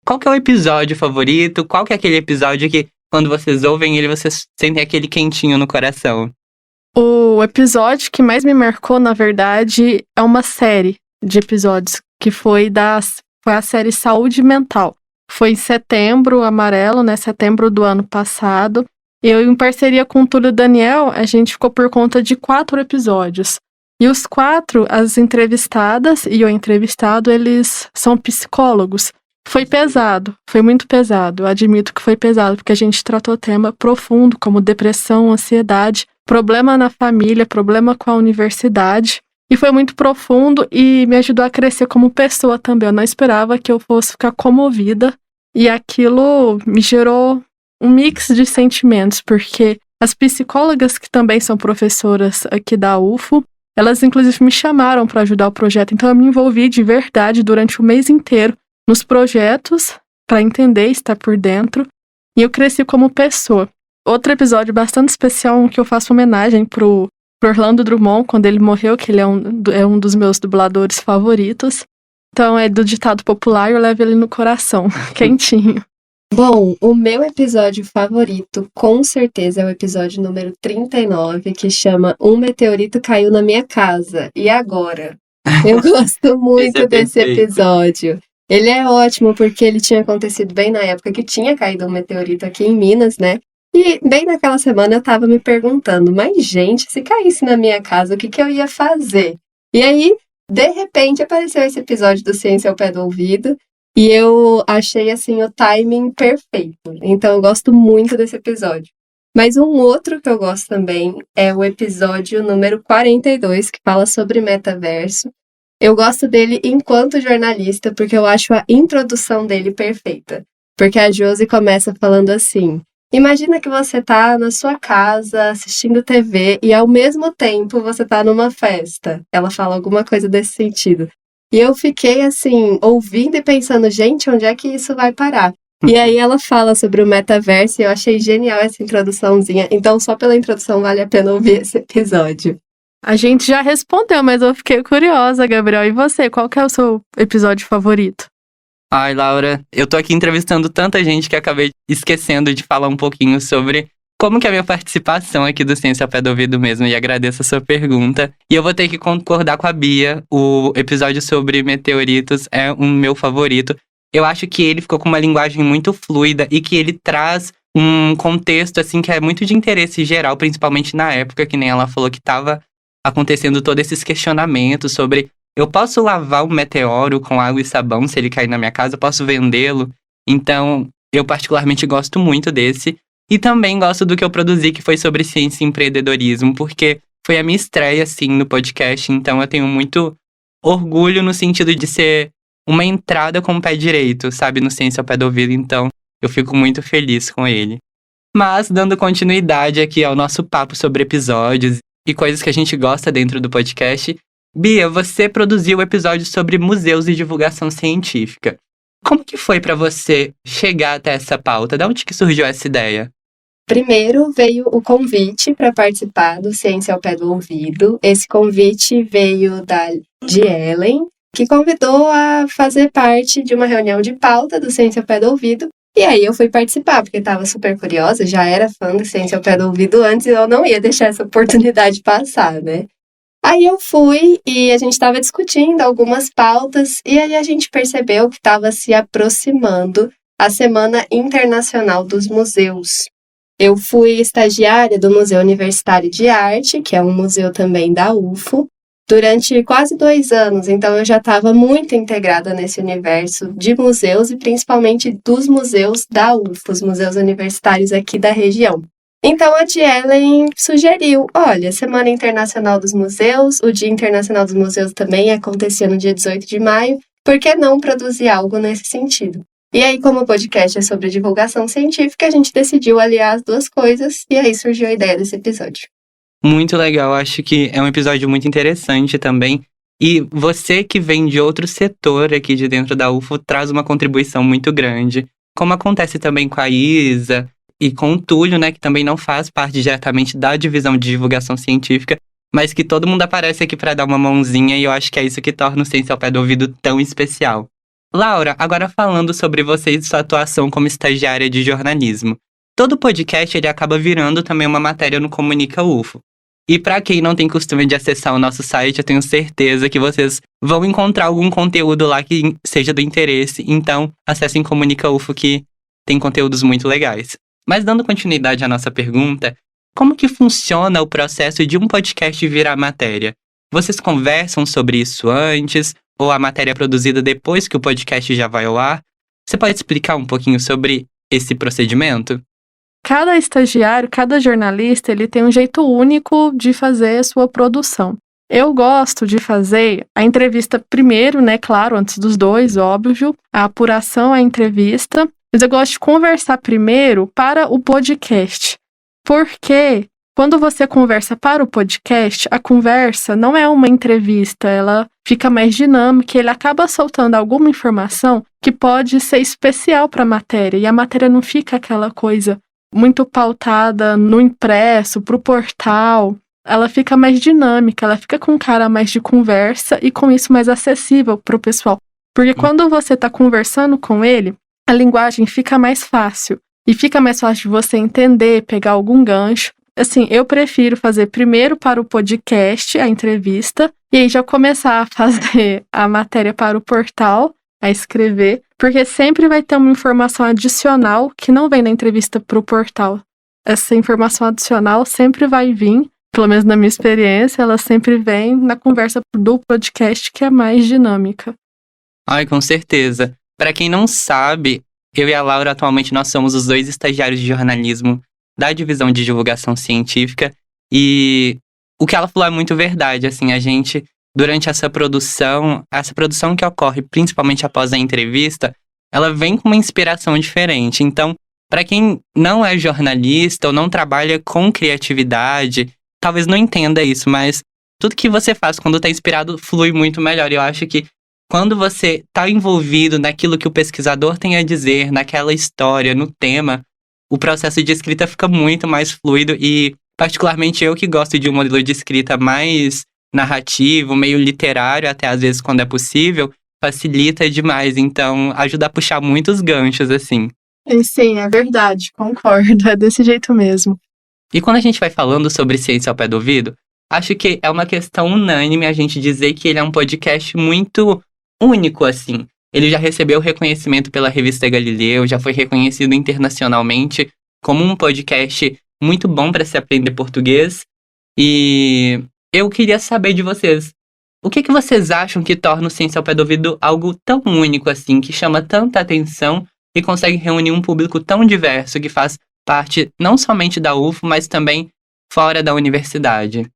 Qual que é o episódio favorito? Qual que é aquele episódio que, quando vocês ouvem ele, vocês sentem aquele quentinho no coração? O episódio que mais me marcou, na verdade, é uma série de episódios, que foi a série Saúde Mental. Foi em setembro amarelo, né? Setembro do ano passado. Eu, em parceria com o Túlio Daniel, a gente ficou por conta de 4 episódios. E os 4, as entrevistadas e o entrevistado, eles são psicólogos. Foi pesado, foi muito pesado. Eu admito que foi pesado, porque a gente tratou tema profundo, como depressão, ansiedade, problema na família, problema com a universidade. E foi muito profundo e me ajudou a crescer como pessoa também. Eu não esperava que eu fosse ficar comovida. E aquilo me gerou um mix de sentimentos, porque as psicólogas, que também são professoras aqui da UFO, elas inclusive me chamaram para ajudar o projeto. Então eu me envolvi de verdade durante o mês inteiro nos projetos, para entender, estar por dentro. E eu cresci como pessoa. Outro episódio bastante especial, que eu faço homenagem pro Orlando Drummond, quando ele morreu, que ele é um dos meus dubladores favoritos. Então é do ditado popular, eu levo ele no coração, quentinho. Bom, o meu episódio favorito, com certeza, é o episódio número 39, que chama Um Meteorito Caiu na Minha Casa. E agora? Eu gosto muito desse episódio. Ele é ótimo porque ele tinha acontecido bem na época que tinha caído um meteorito aqui em Minas, né? E bem naquela semana eu tava me perguntando, mas gente, se caísse na minha casa, o que eu ia fazer? E aí, de repente, apareceu esse episódio do Ciência ao Pé do Ouvido. E eu achei, assim, o timing perfeito. Então, eu gosto muito desse episódio. Mas um outro que eu gosto também é o episódio número 42, que fala sobre metaverso. Eu gosto dele enquanto jornalista, porque eu acho a introdução dele perfeita. Porque a Josi começa falando assim: imagina que você tá na sua casa assistindo TV e ao mesmo tempo você tá numa festa. Ela fala alguma coisa desse sentido. E eu fiquei assim, ouvindo e pensando, gente, onde é que isso vai parar? E aí ela fala sobre o metaverso e eu achei genial essa introduçãozinha. Então, só pela introdução vale a pena ouvir esse episódio. A gente já respondeu, mas eu fiquei curiosa, Gabriel. E você, qual que é o seu episódio favorito? Ai, Laura, eu tô aqui entrevistando tanta gente que acabei esquecendo de falar um pouquinho sobre como que é a minha participação aqui do Ciência ao Pé do Ouvido mesmo, e agradeço a sua pergunta. E eu vou ter que concordar com a Bia, o episódio sobre meteoritos é o meu favorito. Eu acho que ele ficou com uma linguagem muito fluida e que ele traz um contexto, assim, que é muito de interesse geral, principalmente na época, que nem ela falou, que tava acontecendo todos esses questionamentos sobre: eu posso lavar um meteoro com água e sabão se ele cair na minha casa? Eu posso vendê-lo? Então, eu particularmente gosto muito desse. E também gosto do que eu produzi, que foi sobre ciência e empreendedorismo, porque foi a minha estreia, assim, no podcast. Então, eu tenho muito orgulho no sentido de ser uma entrada com o pé direito, sabe? No Ciência ao Pé do Ouvido. Então, eu fico muito feliz com ele. Mas, dando continuidade aqui ao nosso papo sobre episódios e coisas que a gente gosta dentro do podcast, Bia, você produziu o episódio sobre museus e divulgação científica. Como que foi para você chegar até essa pauta? De onde que surgiu essa ideia? Primeiro veio o convite para participar do Ciência ao Pé do Ouvido. Esse convite veio de Ellen, que convidou a fazer parte de uma reunião de pauta do Ciência ao Pé do Ouvido. E aí eu fui participar, porque estava super curiosa, já era fã do Ciência ao Pé do Ouvido antes, e eu não ia deixar essa oportunidade passar, né? Aí eu fui e a gente estava discutindo algumas pautas, e aí a gente percebeu que estava se aproximando a Semana Internacional dos Museus. Eu fui estagiária do Museu Universitário de Arte, que é um museu também da UFO, durante quase 2 anos. Então, eu já estava muito integrada nesse universo de museus e principalmente dos museus da UFO, os museus universitários aqui da região. Então, a Tia Ellen sugeriu, olha, Semana Internacional dos Museus, o Dia Internacional dos Museus também acontecia no dia 18 de maio, por que não produzir algo nesse sentido? E aí, como o podcast é sobre divulgação científica, a gente decidiu aliar as duas coisas e aí surgiu a ideia desse episódio. Muito legal, acho que é um episódio muito interessante também. E você que vem de outro setor aqui de dentro da UFO traz uma contribuição muito grande. Como acontece também com a Isa e com o Túlio, né, que também não faz parte diretamente da divisão de divulgação científica, mas que todo mundo aparece aqui para dar uma mãozinha e eu acho que é isso que torna o Ciência ao Pé do Ouvido tão especial. Laura, agora falando sobre você e sua atuação como estagiária de jornalismo. Todo podcast ele acaba virando também uma matéria no Comunica UFO. E para quem não tem costume de acessar o nosso site, eu tenho certeza que vocês vão encontrar algum conteúdo lá que seja do interesse. Então, acessem Comunica UFO que tem conteúdos muito legais. Mas dando continuidade à nossa pergunta, como que funciona o processo de um podcast virar matéria? Vocês conversam sobre isso antes? Ou a matéria é produzida depois que o podcast já vai ao ar? Você pode explicar um pouquinho sobre esse procedimento? Cada estagiário, cada jornalista, ele tem um jeito único de fazer a sua produção. Eu gosto de fazer a entrevista primeiro, né, claro, antes dos dois, óbvio, a apuração, a entrevista, mas eu gosto de conversar primeiro para o podcast, porque quando você conversa para o podcast, a conversa não é uma entrevista, ela fica mais dinâmica, ele acaba soltando alguma informação que pode ser especial para a matéria, e a matéria não fica aquela coisa muito pautada no impresso, para o portal, ela fica mais dinâmica, ela fica com um cara mais de conversa e com isso mais acessível para o pessoal. Porque quando você está conversando com ele, a linguagem fica mais fácil e fica mais fácil de você entender, pegar algum gancho. Assim, eu prefiro fazer primeiro para o podcast, a entrevista, e aí já começar a fazer a matéria para o portal, a escrever, porque sempre vai ter uma informação adicional que não vem na entrevista para o portal. Essa informação adicional sempre vai vir, pelo menos na minha experiência, ela sempre vem na conversa do podcast, que é mais dinâmica. Ai, com certeza. Para quem não sabe, eu e a Laura atualmente nós somos os 2 estagiários de jornalismo da divisão de divulgação científica e o que ela falou é muito verdade, assim, a gente, durante essa produção que ocorre principalmente após a entrevista, ela vem com uma inspiração diferente. Então, para quem não é jornalista ou não trabalha com criatividade, talvez não entenda isso, mas tudo que você faz quando está inspirado flui muito melhor. Eu acho que quando você está envolvido naquilo que o pesquisador tem a dizer, naquela história, no tema, o processo de escrita fica muito mais fluido e, particularmente, eu que gosto de um modelo de escrita mais narrativo, meio literário, até às vezes quando é possível, facilita demais. Então, ajuda a puxar muitos ganchos, assim. Sim, é verdade, concordo, é desse jeito mesmo. E quando a gente vai falando sobre Ciência ao Pé do Ouvido, acho que é uma questão unânime a gente dizer que ele é um podcast muito único, assim. Ele já recebeu reconhecimento pela revista Galileu, já foi reconhecido internacionalmente como um podcast muito bom para se aprender português. E eu queria saber de vocês, o que vocês acham que torna o Ciência ao Pé do Ouvido algo tão único assim, que chama tanta atenção e consegue reunir um público tão diverso que faz parte não somente da UFO, mas também fora da universidade?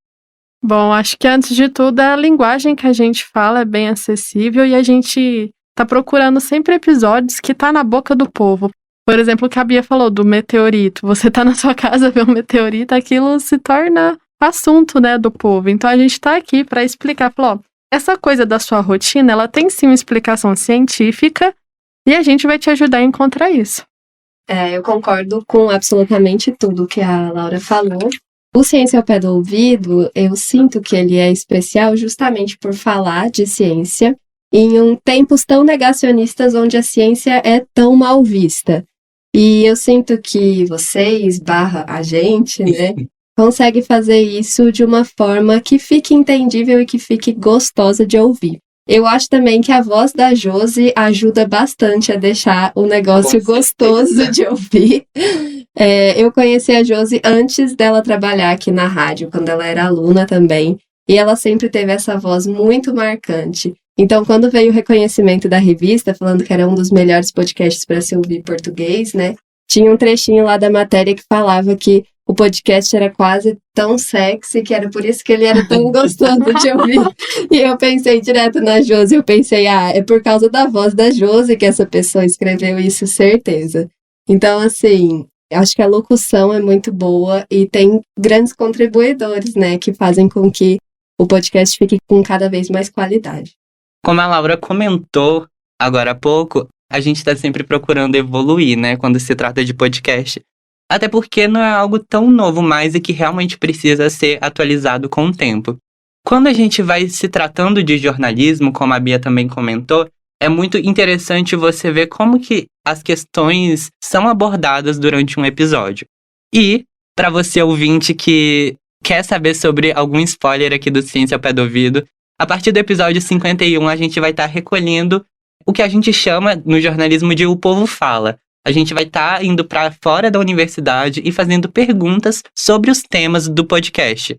Bom, acho que antes de tudo a linguagem que a gente fala é bem acessível e a gente tá procurando sempre episódios que tá na boca do povo. Por exemplo, o que a Bia falou do meteorito. Você tá na sua casa, vê um meteorito, aquilo se torna assunto, né, do povo. Então a gente tá aqui para explicar, falou, essa coisa da sua rotina, ela tem sim uma explicação científica e a gente vai te ajudar a encontrar isso. Eu concordo com absolutamente tudo que a Laura falou. O Ciência ao Pé do Ouvido, eu sinto que ele é especial justamente por falar de ciência em tempos tão negacionistas onde a ciência é tão mal vista. E eu sinto que vocês, a gente, né, consegue fazer isso de uma forma que fique entendível e que fique gostosa de ouvir. Eu acho também que a voz da Josi ajuda bastante a deixar o negócio gostoso de ouvir. Eu conheci a Josi antes dela trabalhar aqui na rádio, quando ela era aluna também. E ela sempre teve essa voz muito marcante. Então, quando veio o reconhecimento da revista, falando que era um dos melhores podcasts para se ouvir em português, né? Tinha um trechinho lá da matéria que falava que o podcast era quase tão sexy, que era por isso que ele era tão gostoso de ouvir. E eu pensei direto na Josi, eu pensei, é por causa da voz da Josi que essa pessoa escreveu isso, certeza. Então, assim, acho que a locução é muito boa e tem grandes contribuidores, né, que fazem com que o podcast fique com cada vez mais qualidade. Como a Laura comentou agora há pouco, a gente está sempre procurando evoluir, né, quando se trata de podcast. Até porque não é algo tão novo mais e que realmente precisa ser atualizado com o tempo. Quando a gente vai se tratando de jornalismo, como a Bia também comentou, é muito interessante você ver como que as questões são abordadas durante um episódio. E, para você ouvinte que quer saber sobre algum spoiler aqui do Ciência ao Pé do Ouvido, a partir do episódio 51 a gente vai estar recolhendo o que a gente chama no jornalismo de O Povo Fala. A gente vai estar indo para fora da universidade e fazendo perguntas sobre os temas do podcast.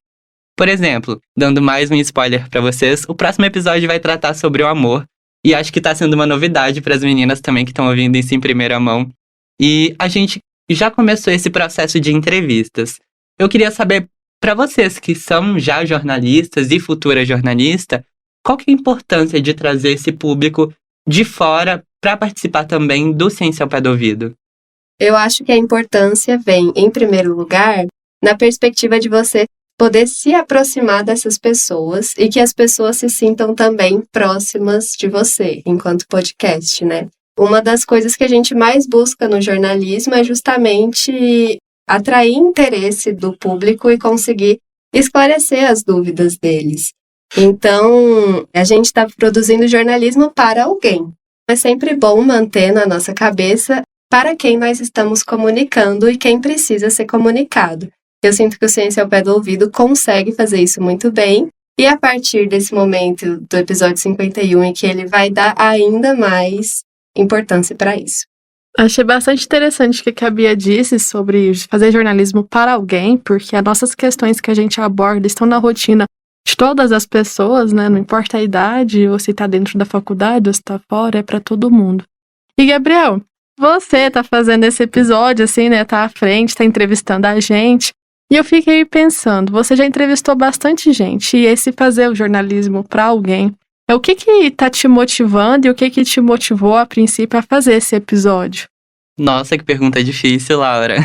Por exemplo, dando mais um spoiler para vocês, o próximo episódio vai tratar sobre o amor. E acho que está sendo uma novidade para as meninas também que estão ouvindo isso em primeira mão. E a gente já começou esse processo de entrevistas. Eu queria saber, para vocês que são já jornalistas e futura jornalista, qual que é a importância de trazer esse público de fora para participar também do Ciência ao Pé do Ouvido? Eu acho que a importância vem, em primeiro lugar, na perspectiva de você poder se aproximar dessas pessoas e que as pessoas se sintam também próximas de você, enquanto podcast, né? Uma das coisas que a gente mais busca no jornalismo é justamente atrair interesse do público e conseguir esclarecer as dúvidas deles. Então, a gente está produzindo jornalismo para alguém. É sempre bom manter na nossa cabeça para quem nós estamos comunicando e quem precisa ser comunicado. Eu sinto que o Ciência ao Pé do Ouvido consegue fazer isso muito bem, e a partir desse momento do episódio 51, em que ele vai dar ainda mais importância para isso. Achei bastante interessante o que a Bia disse sobre fazer jornalismo para alguém, porque as nossas questões que a gente aborda estão na rotina de todas as pessoas, né? Não importa a idade, ou se tá dentro da faculdade, ou se tá fora, é para todo mundo. E, Gabriel, você tá fazendo esse episódio, assim, né? Tá à frente, tá entrevistando a gente. E eu fiquei pensando, você já entrevistou bastante gente, e esse fazer o jornalismo para alguém, o que tá te motivando e o que te motivou, a princípio, a fazer esse episódio? Nossa, que pergunta difícil, Laura.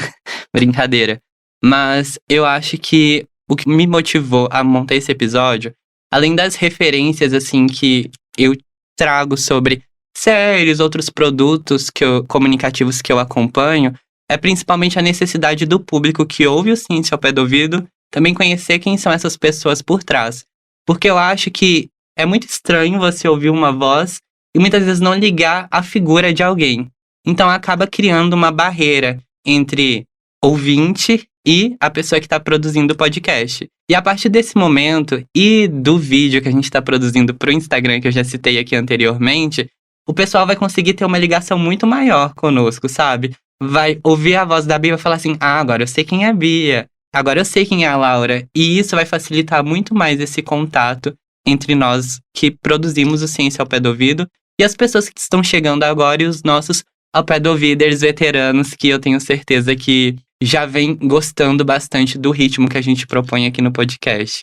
Brincadeira. Mas eu acho que o que me motivou a montar esse episódio, além das referências, assim, que eu trago sobre séries, outros produtos comunicativos que eu acompanho, é principalmente a necessidade do público que ouve o Ciência ao Pé do Ouvido também conhecer quem são essas pessoas por trás. Porque eu acho que é muito estranho você ouvir uma voz e muitas vezes não ligar a figura de alguém. Então acaba criando uma barreira entre ouvinte e a pessoa que está produzindo o podcast. E a partir desse momento e do vídeo que a gente está produzindo para o Instagram, que eu já citei aqui anteriormente, o pessoal vai conseguir ter uma ligação muito maior conosco, sabe? Vai ouvir a voz da Bia e vai falar assim, agora eu sei quem é a Bia, agora eu sei quem é a Laura. E isso vai facilitar muito mais esse contato entre nós que produzimos o Ciência ao Pé do Ouvido e as pessoas que estão chegando agora e os nossos ao pé do ouviders veteranos, que eu tenho certeza que já vem gostando bastante do ritmo que a gente propõe aqui no podcast.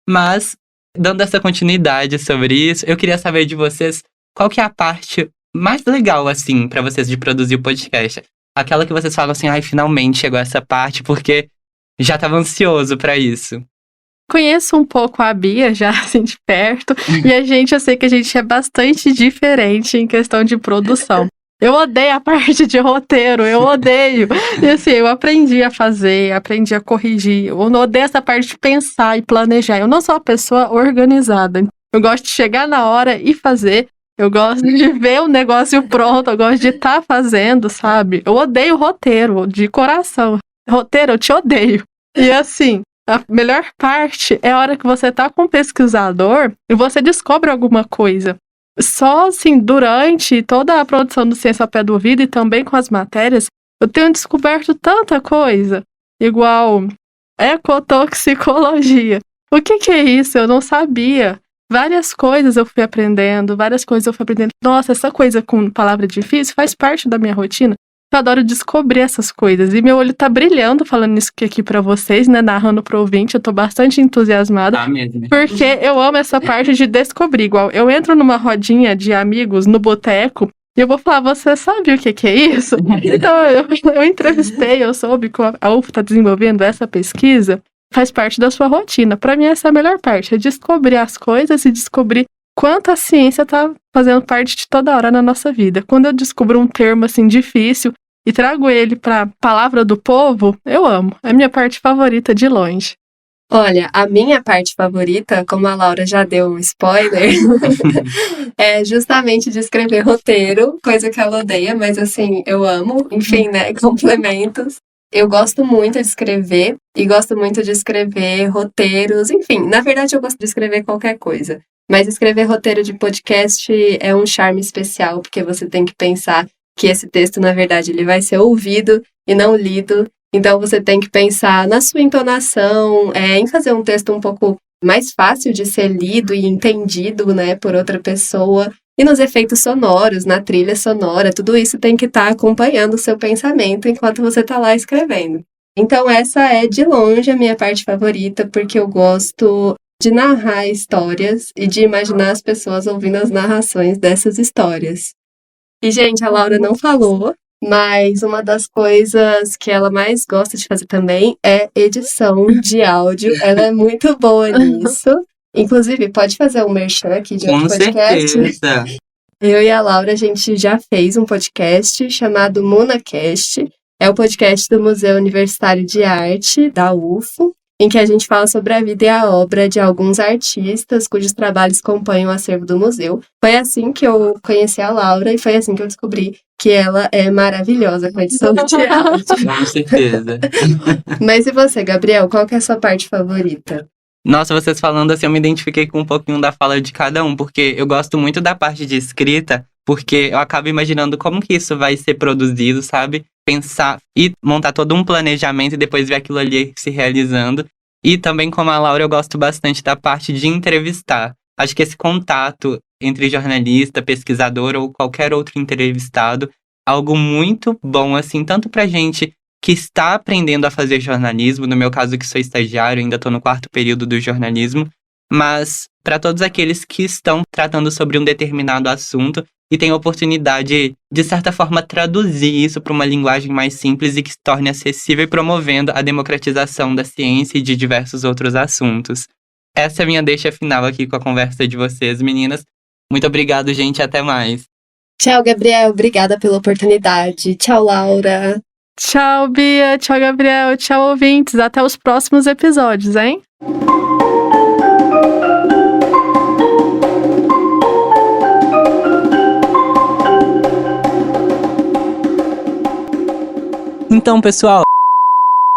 Mas, dando essa continuidade sobre isso, eu queria saber de vocês qual que é a parte mais legal, assim, pra vocês de produzir o podcast. Aquela que vocês falam assim, finalmente chegou essa parte, porque já tava ansioso pra isso. Conheço um pouco a Bia já, assim, de perto, e eu sei que a gente é bastante diferente em questão de produção. Eu odeio a parte de roteiro, eu odeio. E assim, eu aprendi a fazer, aprendi a corrigir. Eu não odeio essa parte de pensar e planejar. Eu não sou uma pessoa organizada. Eu gosto de chegar na hora e fazer. Eu gosto de ver o negócio pronto, eu gosto de estar fazendo, sabe? Eu odeio roteiro, de coração. Roteiro, eu te odeio. E assim, a melhor parte é a hora que você tá com um pesquisador e você descobre alguma coisa. só assim, durante toda a produção do Ciência ao Pé do Ouvido e também com as matérias, eu tenho descoberto tanta coisa, igual ecotoxicologia. O que é isso? Eu não sabia. Várias coisas eu fui aprendendo. Nossa, essa coisa com palavra difícil faz parte da minha rotina. Eu adoro descobrir essas coisas. E meu olho tá brilhando falando isso aqui pra vocês, né? Narrando pro ouvinte. Eu tô bastante entusiasmada. Tá mesmo. Porque eu amo essa parte de descobrir. Igual, eu entro numa rodinha de amigos no boteco e eu vou falar, você sabe o que é isso? Então, eu entrevistei, eu soube que a UF tá desenvolvendo essa pesquisa. Faz parte da sua rotina. Pra mim, essa é a melhor parte. É descobrir as coisas e descobrir quanto a ciência tá fazendo parte de toda hora na nossa vida. Quando eu descubro um termo, assim, difícil e trago ele pra palavra do povo, eu amo. É a minha parte favorita de longe. Olha, a minha parte favorita, como a Laura já deu um spoiler, é justamente de escrever roteiro, coisa que ela odeia, mas assim, eu amo. Enfim, né, complementos. Eu gosto muito de escrever e gosto muito de escrever roteiros, enfim, na verdade eu gosto de escrever qualquer coisa. Mas escrever roteiro de podcast é um charme especial, porque você tem que pensar que esse texto, na verdade, ele vai ser ouvido e não lido. Então você tem que pensar na sua entonação, em fazer um texto um pouco mais fácil de ser lido e entendido, né, por outra pessoa. E nos efeitos sonoros, na trilha sonora, tudo isso tem que estar acompanhando o seu pensamento enquanto você está lá escrevendo. Então essa é, de longe, a minha parte favorita, porque eu gosto de narrar histórias e de imaginar as pessoas ouvindo as narrações dessas histórias. E, gente, a Laura não falou, mas uma das coisas que ela mais gosta de fazer também é edição de áudio. Ela é muito boa nisso. Inclusive, pode fazer um merchan aqui de outro podcast? Com certeza. Eu e a Laura, a gente já fez um podcast chamado MunaCast. É o podcast do Museu Universitário de Arte, da UFO, em que a gente fala sobre a vida e a obra de alguns artistas cujos trabalhos compõem o acervo do museu. Foi assim que eu conheci a Laura e foi assim que eu descobri que ela é maravilhosa com edição de áudio. Com certeza. Mas e você, Gabriel? Qual que é a sua parte favorita? Nossa, vocês falando assim, eu me identifiquei com um pouquinho da fala de cada um, porque eu gosto muito da parte de escrita, porque eu acabo imaginando como que isso vai ser produzido, sabe? Pensar e montar todo um planejamento e depois ver aquilo ali se realizando. E também, como a Laura, eu gosto bastante da parte de entrevistar. Acho que esse contato entre jornalista, pesquisador ou qualquer outro entrevistado, algo muito bom, assim, tanto pra gente que está aprendendo a fazer jornalismo, no meu caso que sou estagiário, ainda estou no 4º período do jornalismo, mas para todos aqueles que estão tratando sobre um determinado assunto e têm a oportunidade, de certa forma, traduzir isso para uma linguagem mais simples e que se torne acessível e promovendo a democratização da ciência e de diversos outros assuntos. Essa é a minha deixa final aqui com a conversa de vocês, meninas. Muito obrigado, gente, até mais. Tchau, Gabriel, obrigada pela oportunidade. Tchau, Laura. Tchau, Bia. Tchau, Gabriel. Tchau, ouvintes. Até os próximos episódios, hein? Então, pessoal...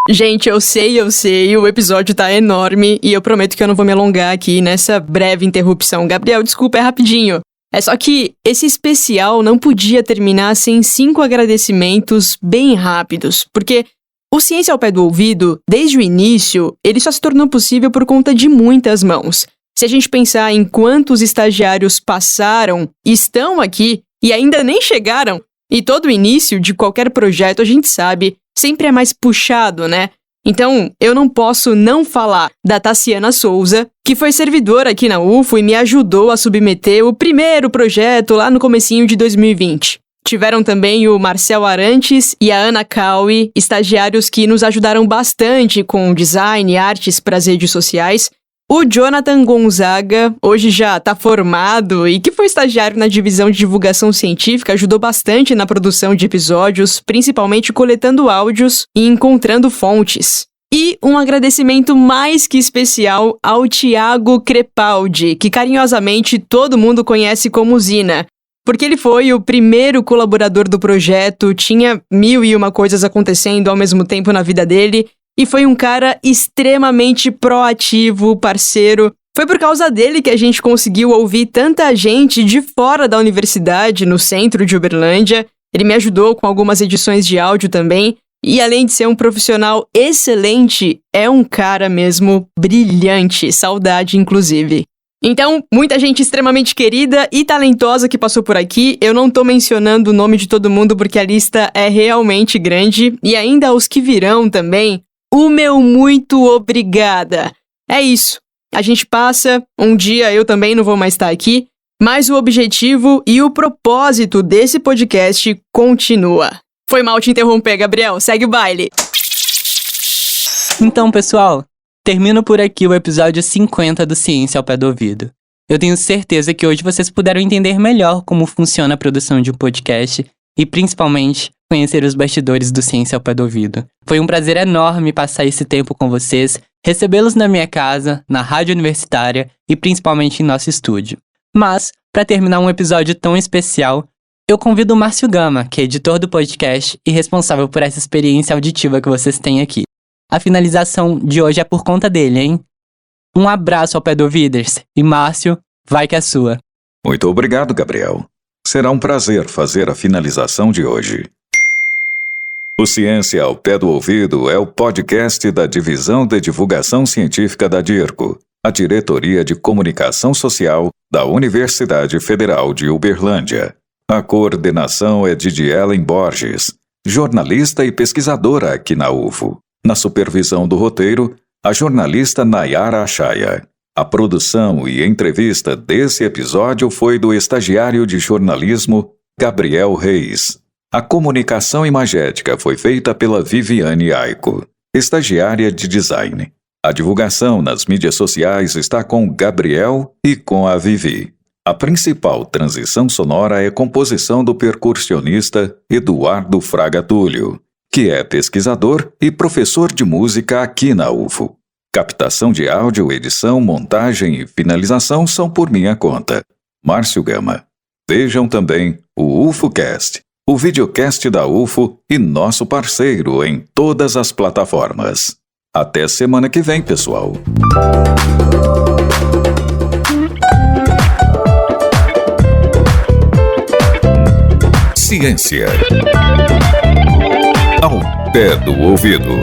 Gente, eu sei, o episódio tá enorme e eu prometo que eu não vou me alongar aqui nessa breve interrupção. Gabriel, desculpa, é rapidinho. É só que esse especial não podia terminar sem 5 agradecimentos bem rápidos, porque o Ciência ao Pé do Ouvido, desde o início, ele só se tornou possível por conta de muitas mãos. Se a gente pensar em quantos estagiários passaram, estão aqui e ainda nem chegaram, e todo o início de qualquer projeto, a gente sabe, sempre é mais puxado, né? Então, eu não posso não falar da Tassiana Souza, que foi servidora aqui na UFO e me ajudou a submeter o primeiro projeto lá no comecinho de 2020. Tiveram também o Marcel Arantes e a Ana Caui, estagiários que nos ajudaram bastante com design e artes para as redes sociais. O Jonathan Gonzaga, hoje já está formado e que foi estagiário na divisão de divulgação científica, ajudou bastante na produção de episódios, principalmente coletando áudios e encontrando fontes. E um agradecimento mais que especial ao Thiago Crepaldi, que carinhosamente todo mundo conhece como Zina, porque ele foi o primeiro colaborador do projeto, tinha 1001 coisas acontecendo ao mesmo tempo na vida dele, e foi um cara extremamente proativo, parceiro, Foi por causa dele que a gente conseguiu ouvir tanta gente de fora da universidade, no centro de Uberlândia. Ele me ajudou com algumas edições de áudio também. E além de ser um profissional excelente, é um cara mesmo brilhante. Saudade, inclusive. Então, muita gente extremamente querida e talentosa que passou por aqui. Eu não tô mencionando o nome de todo mundo porque a lista é realmente grande. E ainda os que virão também. O meu muito obrigada. É isso. A gente passa, um dia eu também não vou mais estar aqui, mas o objetivo e o propósito desse podcast continua. Foi mal te interromper, Gabriel. Segue o baile. Então, pessoal, termino por aqui o episódio 50 do Ciência ao Pé do Ouvido. Eu tenho certeza que hoje vocês puderam entender melhor como funciona a produção de um podcast e, principalmente, conhecer os bastidores do Ciência ao Pé do Ouvido. Foi um prazer enorme passar esse tempo com vocês, recebê-los na minha casa, na rádio universitária e principalmente em nosso estúdio. Mas, para terminar um episódio tão especial, eu convido o Márcio Gama, que é editor do podcast e responsável por essa experiência auditiva que vocês têm aqui. A finalização de hoje é por conta dele, hein? Um abraço ao Pé do Ouviders e Márcio, vai que é sua. Muito obrigado, Gabriel. Será um prazer fazer a finalização de hoje. O Ciência ao Pé do Ouvido é o podcast da Divisão de Divulgação Científica da DIRCO, a Diretoria de Comunicação Social da Universidade Federal de Uberlândia. A coordenação é de Ellen Borges, jornalista e pesquisadora aqui na UFO. Na supervisão do roteiro, a jornalista Nayara Achaya. A produção e entrevista desse episódio foi do estagiário de jornalismo Gabriel Reis. A comunicação imagética foi feita pela Viviane Aiko, estagiária de design. A divulgação nas mídias sociais está com Gabriel e com a Vivi. A principal transição sonora é composição do percussionista Eduardo Fraga Túlio, que é pesquisador e professor de música aqui na UFO. Captação de áudio, edição, montagem e finalização são por minha conta, Márcio Gama. Vejam também o UFOcast, o videocast da UFO e nosso parceiro em todas as plataformas. Até semana que vem, pessoal. Ciência ao Pé do Ouvido.